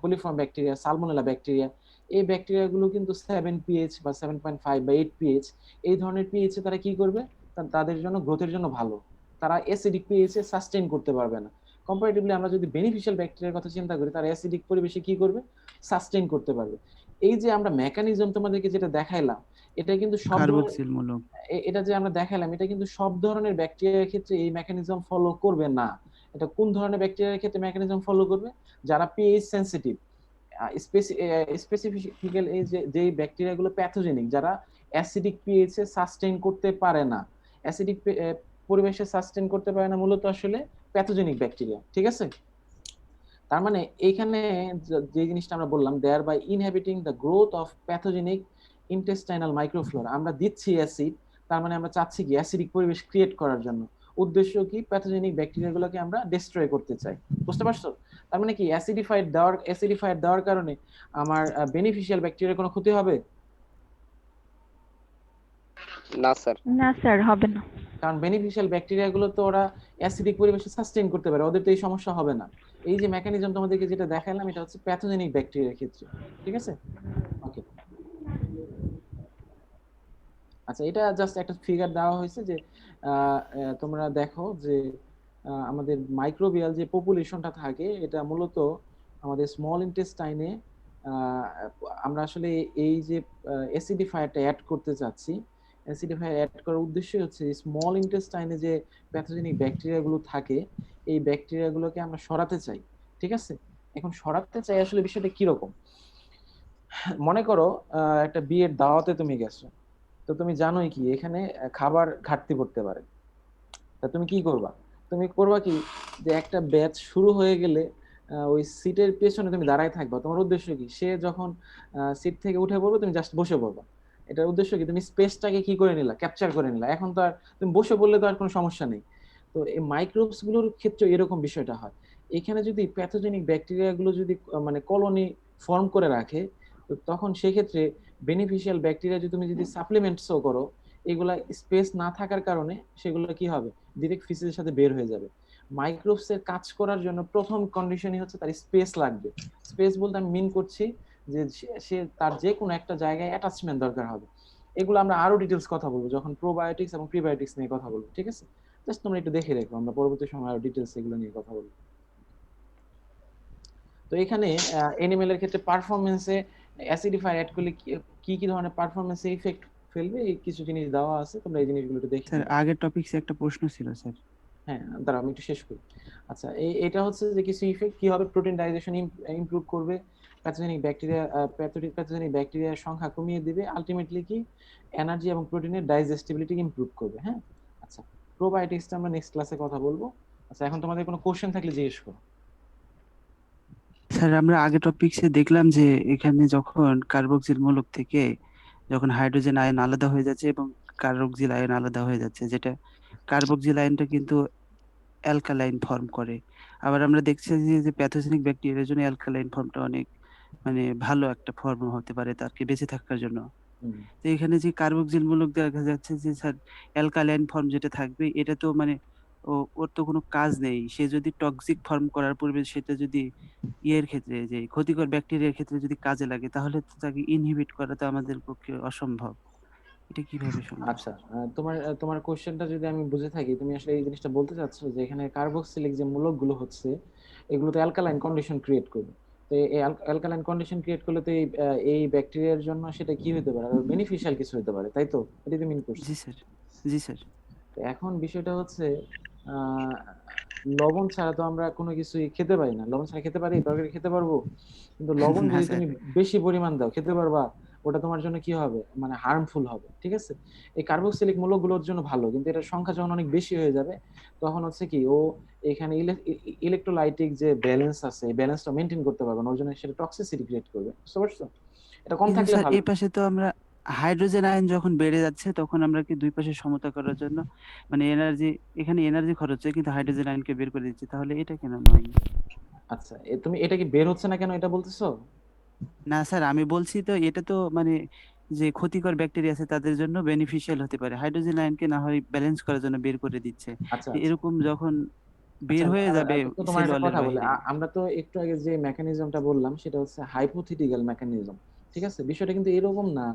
কোলিফর্ম ব্যাকটেরিয়া, সালমোনেলা ব্যাকটেরিয়া, এই ব্যাকটেরিয়াগুলো কিন্তু 7 পিএইচ বা 7.5 বা 8 পিএইচ এই ধরনের পিএইচে তারা কি করবে, তাদের জন্য গ্রোথের জন্য ভালো। তারা অ্যাসিডিক পিএইচে সাস্টেইন করতে পারবে না। কম্পারেটিভলি আমরা যদি বেনিফিশিয়াল ব্যাকটেরিয়ার কথা চিন্তা করি, তারা অ্যাসিডিক পরিবেশে কি করবে, সাস্টেইন করতে পারবে। এই যে আমরা মেকানিজম তোমাদেরকে যেটা দেখাইলাম, এটা কিন্তু সব কার্বক্সিল মূলক। এটা যে আমরা দেখাইলাম, এটা কিন্তু সব ধরনের ব্যাকটেরিয়ার ক্ষেত্রে এই মেকানিজম ফলো করবে না। এটা কোন ধরনের ব্যাকটেরিয়ার ক্ষেত্রে মেকানিজম ফলো করবে, যারা পিএইচ সেনসিটিভ, স্পেসিফিক্যাল এই যে ব্যাকটেরিয়াগুলো প্যাথোজেনিক, যারা অ্যাসিডিক পিএইচ এ সাস্টেইন করতে পারে না, অ্যাসিডিক পরিবেশে সাস্টেইন করতে পারে না, মূলত আসলে প্যাথোজেনিক ব্যাকটেরিয়া। ঠিক আছে? তার মানে এইখানে যে জিনিসটা আমরা বললাম, thereby inhibiting the growth of pathogenic intestinal microflora, আমরা দিচ্ছি অ্যাসিড, তার মানে আমরা চাচ্ছি কি অ্যাসিডিক পরিবেশ ক্রিয়েট করার জন্য। উদ্দেশ্য কি, প্যাথোজেনিক ব্যাকটেরিয়াগুলোকে আমরা ডিস্ট্রয় করতে চাই। বুঝতে পারছো? তার মানে কি অ্যাসিডিফাইড দেওয়ার কারণে আমার বেনিফিশিয়াল ব্যাকটেরিয়ার কোনো ক্ষতি হবে? না স্যার। না স্যার, হবে না। কারণ বেনিফিশিয়াল ব্যাকটেরিয়াগুলো তো ওরা অ্যাসিডিক পরিবেশে সাস্টেইন করতে পারে, ওদের তো এই সমস্যা হবে না। এই যে মেকানিজম তোমাদেরকে যেটা দেখালাম, এটা হচ্ছে প্যাথোজেনিক ব্যাকটেরিয়ার ক্ষেত্রে। ঠিক আছে? ওকে, আচ্ছা, এটা জাস্ট একটা ফিগার দেওয়া হয়েছে যে তোমরা দেখো যে আমাদের মাইক্রোবিয়াল যে পপুলেশনটা থাকে, এটা মূলত আমাদের স্মল ইন্টেস্টাইনে আমরা আসলে এই যে অ্যাসিডিফায়ারটা অ্যাড করতে চাচ্ছি। অ্যাসিডিফায়ার অ্যাড করার উদ্দেশ্য হচ্ছে স্মল ইন্টেস্টাইনে যে প্যাথোজেনিক ব্যাকটেরিয়াগুলো থাকে, এই ব্যাকটেরিয়াগুলোকে আমরা সরাতে চাই। ঠিক আছে? এখন সরাতে চাই আসলে বিষয়টা কিরকম, মনে করো একটা বিয়ের দাওয়াতে তুমি গেছো, তো তুমি জানোই কি এখানে খাবার ঘাটতি পড়তে পারে। তা তুমি কি করবা? তুমি করবা কি, যে একটা ব্যাচ শুরু হয়ে গেলে ওই সিটের পেছনে তুমি দাঁড়ায় থাকবা। তোমার উদ্দেশ্য কি, সে যখন সিট থেকে উঠে পড়বে তুমি জাস্ট বসে পড়বা। এটার উদ্দেশ্য কি, তুমি স্পেসটাকে কি করে নিলা, ক্যাপচার করে নিলা। এখন তো আর তুমি বসে পড়লে তো আর কোনো সমস্যা নেই। তো এই মাইক্রোবস গুলোর ক্ষেত্রে এরকম বিষয়টা হয়। এখানে যদি প্যাথোজেনিক ব্যাকটেরিয়া গুলো যদি মানে কলোনি ফর্ম করে রাখে, তো তখন সেক্ষেত্রে বেনিফিশিয়াল ব্যাকটেরিয়া যদি তুমি যদি সাপ্লিমেন্টসও করো, এগুলা স্পেস না থাকার কারণে সেগুলো কি হবে, ডিরেক্ট ফিসের সাথে বের হয়ে যাবে। মাইক্রোবস এর কাজ করার জন্য প্রথম কন্ডিশনই হচ্ছে তার স্পেস লাগবে। স্পেস বলতে আমি মিন করছি যে সে তার যে কোনো একটা জায়গায় অ্যাটাচমেন্ট দরকার হবে। এগুলো আমরা আরো ডিটেলস কথা বলবো যখন প্রোবায়োটিক্স এবং প্রিবায়োটিক্স নিয়ে কথা বলবো। ঠিক আছে? জাস্ট তোমরা একটু দেখে রেখো, আমরা পরবর্তী সময় আরো ডিটেলস এগুলো নিয়ে কথা বলবো। তো এখানে অ্যানিমেলের ক্ষেত্রে পারফরম্যান্সে অ্যাসিডিফায়ার অ্যাড করলে কি কি ধরনের পারফরম্যান্সে ইফেক্ট ফেলবে, এই কিছু জিনিস দেওয়া আছে, তোমরা এই জিনিসগুলো একটু দেখে স্যার আগের টপিকসে একটা প্রশ্ন ছিল স্যার। হ্যাঁ, দাঁড়াও আমি একটু শেষ করি। আচ্ছা, এটা হচ্ছে যে কিছু ইফেক্ট কি হবে, প্রোটিন ডাইজেশন ইমপ্রুভ করবে, প্যাথোজেনিক ব্যাকটেরিয়ার সংখ্যা কমিয়ে দিবে, আলটিমেটলি কি এনার্জি এবং প্রোটিনের ডাইজেস্টিবিলিটি ইমপ্রুভ করবে। হ্যাঁ, আচ্ছা, প্রোবায়োটিক্সটা আমরা নেক্সট ক্লাসে কথা বলবো। আচ্ছা, এখন তোমাদের কোনো কোশ্চেন থাকলে জিজ্ঞেস করো। স্যার আমরা আগের টপিকসে দেখলাম যে এখানে যখন কার্বক্সিল মূলক থেকে যখন হাইড্রোজেন আয়ন আলাদা হয়ে যাচ্ছে এবং কার্বক্সিল আয়ন আলাদা হয়ে যাচ্ছে, যেটা কার্বক্সিল আয়নটা কিন্তু অ্যালকালাইন ফর্ম করে। আবার আমরা দেখছি যে প্যাথোজেনিক ব্যাকটেরিয়ার জন্য অ্যালকালাইন ফর্মটা অনেক মানে ভালো একটা ফর্ম হতে পারে তাকে বেঁচে থাকার জন্য। তো এখানে যে কার্বক্সিল মূলক দেখা যাচ্ছে যে স্যার অ্যালকালাইন ফর্ম যেটা থাকবে, এটা তো মানে ওর তো কোনো কাজ নেই। সে যদি টক্সিক ফর্ম করার পূর্বে সেটা যদি ইয়ের ক্ষেত্রে যে ক্ষতিকর ব্যাকটেরিয়ার ক্ষেত্রে যদি কাজে লাগে, তাহলে তো তাকে ইনহিবিট করা তো আমাদের পক্ষে অসম্ভব। এটা কিভাবে সম্ভব? আচ্ছা, তোমার কোশ্চেনটা যদি আমি বুঝে থাকি, তুমি আসলে এই জিনিসটা বলতে চাচ্ছো যে এখানে কার্বক্সিলিক যে মূলকগুলো হচ্ছে, এগুলো তো অ্যালকালাইন কন্ডিশন ক্রিয়েট করবে। তো এই অ্যালকালাইন কন্ডিশন ক্রিয়েট করলে তো এই ব্যাকটেরিয়ার জন্য সেটা কি হতে পারে, বেনিফিশিয়াল কিছু হতে পারে, তাই তো? এটা তুমি মিন করছো? জি স্যার, জি স্যার। তো এখন বিষয়টা হচ্ছে লবণ ছাড়া তো আমরা কোনো কিছুই খেতে পারি না। লবণ ছাড়া খেতে পারি, তরকারি খেতে পারবো, কিন্তু লবণ না যদি স্যার। তুমি বেশি পরিমাণ দাও খেতে পারবা? ওটা তোমার জন্য কি হবে, মানে হার্মফুল হবে, ঠিক আছে। এই কার্বক্সিলিক মূলকগুলোর জন্য ভালো, কিন্তু এটার সংখ্যা যখন অনেক বেশি হয়ে যাবে তখন হচ্ছে কি ও এখানে ইলেকট্রোলাইটিক যে ব্যালেন্স আছে এই ব্যালেন্সটা মেনটেন করতে পারবে না, ওর জন্য সেটা টক্সিসিটি ক্রিয়েট করবে, বুঝতে পারছো? এটা কম কিন্তু থাকলে স্যার ভালো। এই পাশে তো আমরা হাইড্রোজেন আয়ন যখন বেড়ে যাচ্ছে তখন আমরা কি দুই পাশে সমতা করার জন্য মানে এনার্জি, এখানে এনার্জি খরচ হয় কিন্তু হাইড্রোজেন আয়নকে বের করে দিচ্ছি, তাহলে এটা কেন নয়? আচ্ছা, তুমি এটা কি বের হচ্ছে না কেন এটা বলতেছো? না স্যার, আমি বলছি তো এটা তো মানে যে ক্ষতিকর ব্যাকটেরিয়া আছে তাদের জন্য বেনিফিশিয়াল হতে পারে, হাইড্রোজেন আয়নকে না হয় ব্যালেন্স করার জন্য বের করে দিচ্ছে। আচ্ছা তো আচ্ছা এরকম যখন আচ্ছা, বের হয়ে যাবে তো তোমার সেল একটা ওয়ালের কথা বলে, বাইরে। আমরা তো একটু আগে যে মেকানিজমটা বললাম সেটা হচ্ছে হাইপোথেটিক্যাল মেকানিজম, ঠিক আছে। বিষয়টা কিন্তু এরকম না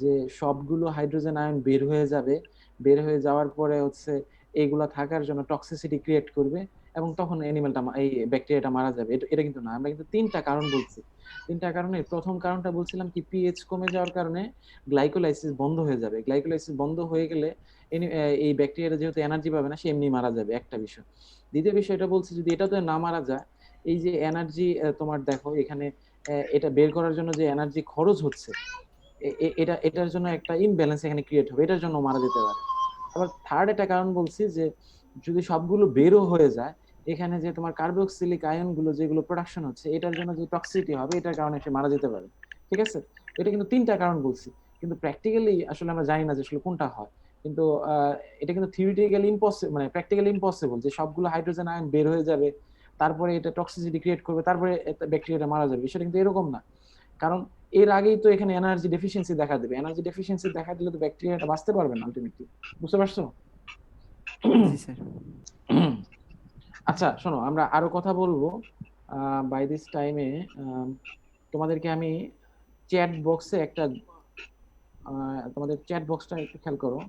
যে সবগুলো হাইড্রোজেন আয়ন বের হয়ে যাবে, বের হয়ে যাওয়ার পরে হচ্ছে এইগুলা থাকার জন্য টক্সিসিটি ক্রিয়েট করবে এবং তখন অ্যানিমেলটা এই ব্যাকটেরিয়াটা মারা যাবে, এটা কিন্তু না। আমরা কিন্তু তিনটা কারণ বলছি, তিনটা কারণে প্রথম কারণটা বলছিলাম কি পিএইচ কমে যাওয়ার কারণে গ্লাইকোলাইসিস বন্ধ হয়ে যাবে, গ্লাইকোলাইসিস বন্ধ হয়ে গেলে এই ব্যাকটেরিয়াটা যেহেতু এনার্জি পাবে না সে এমনি মারা যাবে, একটা বিষয়। দ্বিতীয় বিষয়টা বলছি যদি এটাতে না মারা যায়, এই যে এনার্জি তোমার দেখো এখানে এটা বের করার জন্য যে এনার্জি খরচ হচ্ছে এটার জন্য একটা ইমব্যালেন্স এখানে ক্রিয়েট হবে, এটার জন্য মারা যেতে পারে। আবার থার্ড একটা কারণ বলছি যে যদি সবগুলো বেরও হয়ে যায় এখানে যে তোমার কার্বক্সিলিক আয়ন গুলো যেগুলো প্রোডাকশন হচ্ছে এটার জন্য যে টক্সিসিটি হবে এটার কারণে সে মারা যেতে পারে, ঠিক আছে। এটা কিন্তু তিনটা কারণ বলছি, কিন্তু প্র্যাকটিক্যালি আসলে আমরা জানি না যে আসলে কোনটা হয়। কিন্তু এটা কিন্তু থিওরিটিক্যালি ইম্পসিবল, মানে প্র্যাকটিক্যালি ইম্পসিবল যে সবগুলো হাইড্রোজেন আয়ন বের হয়ে যাবে তারপরে এটা টক্সিসিটি ক্রিয়েট করবে তারপরে ব্যাকটেরিয়াটা মারা যাবে, সেটা কিন্তু এরকম না। কারণ এর আগেই তো এখানে এনার্জি ডেফিসিয়েন্সি দেখা দেবে, এনার্জি ডেফিসিয়েন্সি দেখা দিলে তো ব্যাকটেরিয়াটা বাঁচতে পারবে না আলটিমেটলি, বুঝতে পারছো? জি স্যার। আচ্ছা শোনো, আমরা আরো কথা বলবো বাই দিস টাইমে। তোমাদেরকে আমি চ্যাট বক্সে একটা তোমাদের চ্যাট বক্সটা একটু খেয়াল করো।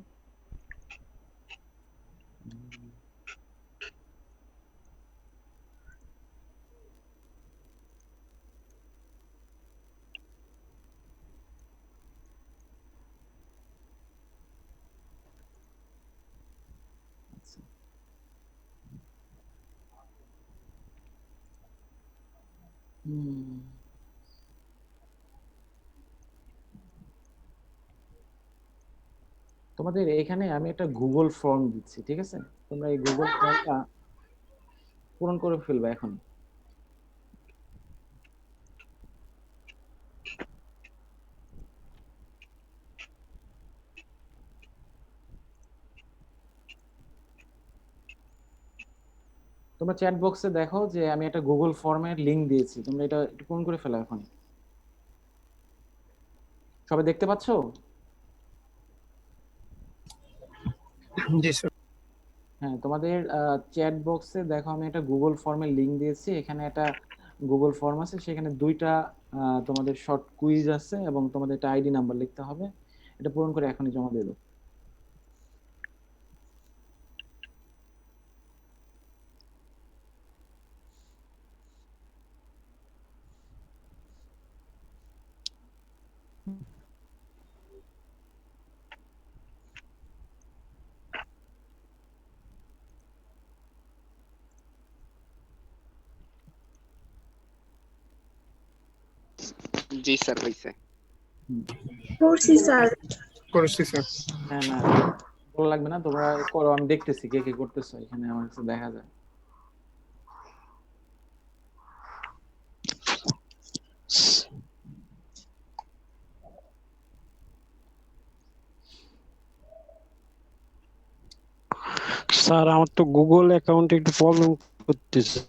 তোমাদের এখানে আমি একটা গুগল ফর্ম দিচ্ছি, ঠিক আছে, তোমরা এই গুগল ফর্মটা পূরণ করে ফেলবে এখন। তোমরা চ্যাট বক্সে দেখো যে আমি একটা গুগল ফর্মের লিংক দিয়েছি, তোমরা এটা একটু পূরণ করে ফেলো এখন। সবাই দেখতে পাচ্ছো? জি স্যার। হ্যাঁ, তোমাদের চ্যাট বক্সে দেখো আমি একটা গুগল ফর্মের লিংক দিয়েছি, এখানে একটা গুগল ফর্ম আছে, সেখানে দুইটা তোমাদের শর্ট কুইজ আছে এবং তোমাদের একটা আইডি নাম্বার লিখতে হবে, এটা পূরণ করে এখনই জমা দিয়ে দাও। জি স্যার হইছে। করছি স্যার। করেছি স্যার। হ্যাঁ, না ভালো লাগবে না, তোমরা করো, আমি দেখতেছি কে কে করতেছো, এখানে আমার কাছে দেখা যায়। স্যার আমার তো গুগল অ্যাকাউন্টে একটু প্রবলেম করতেছে।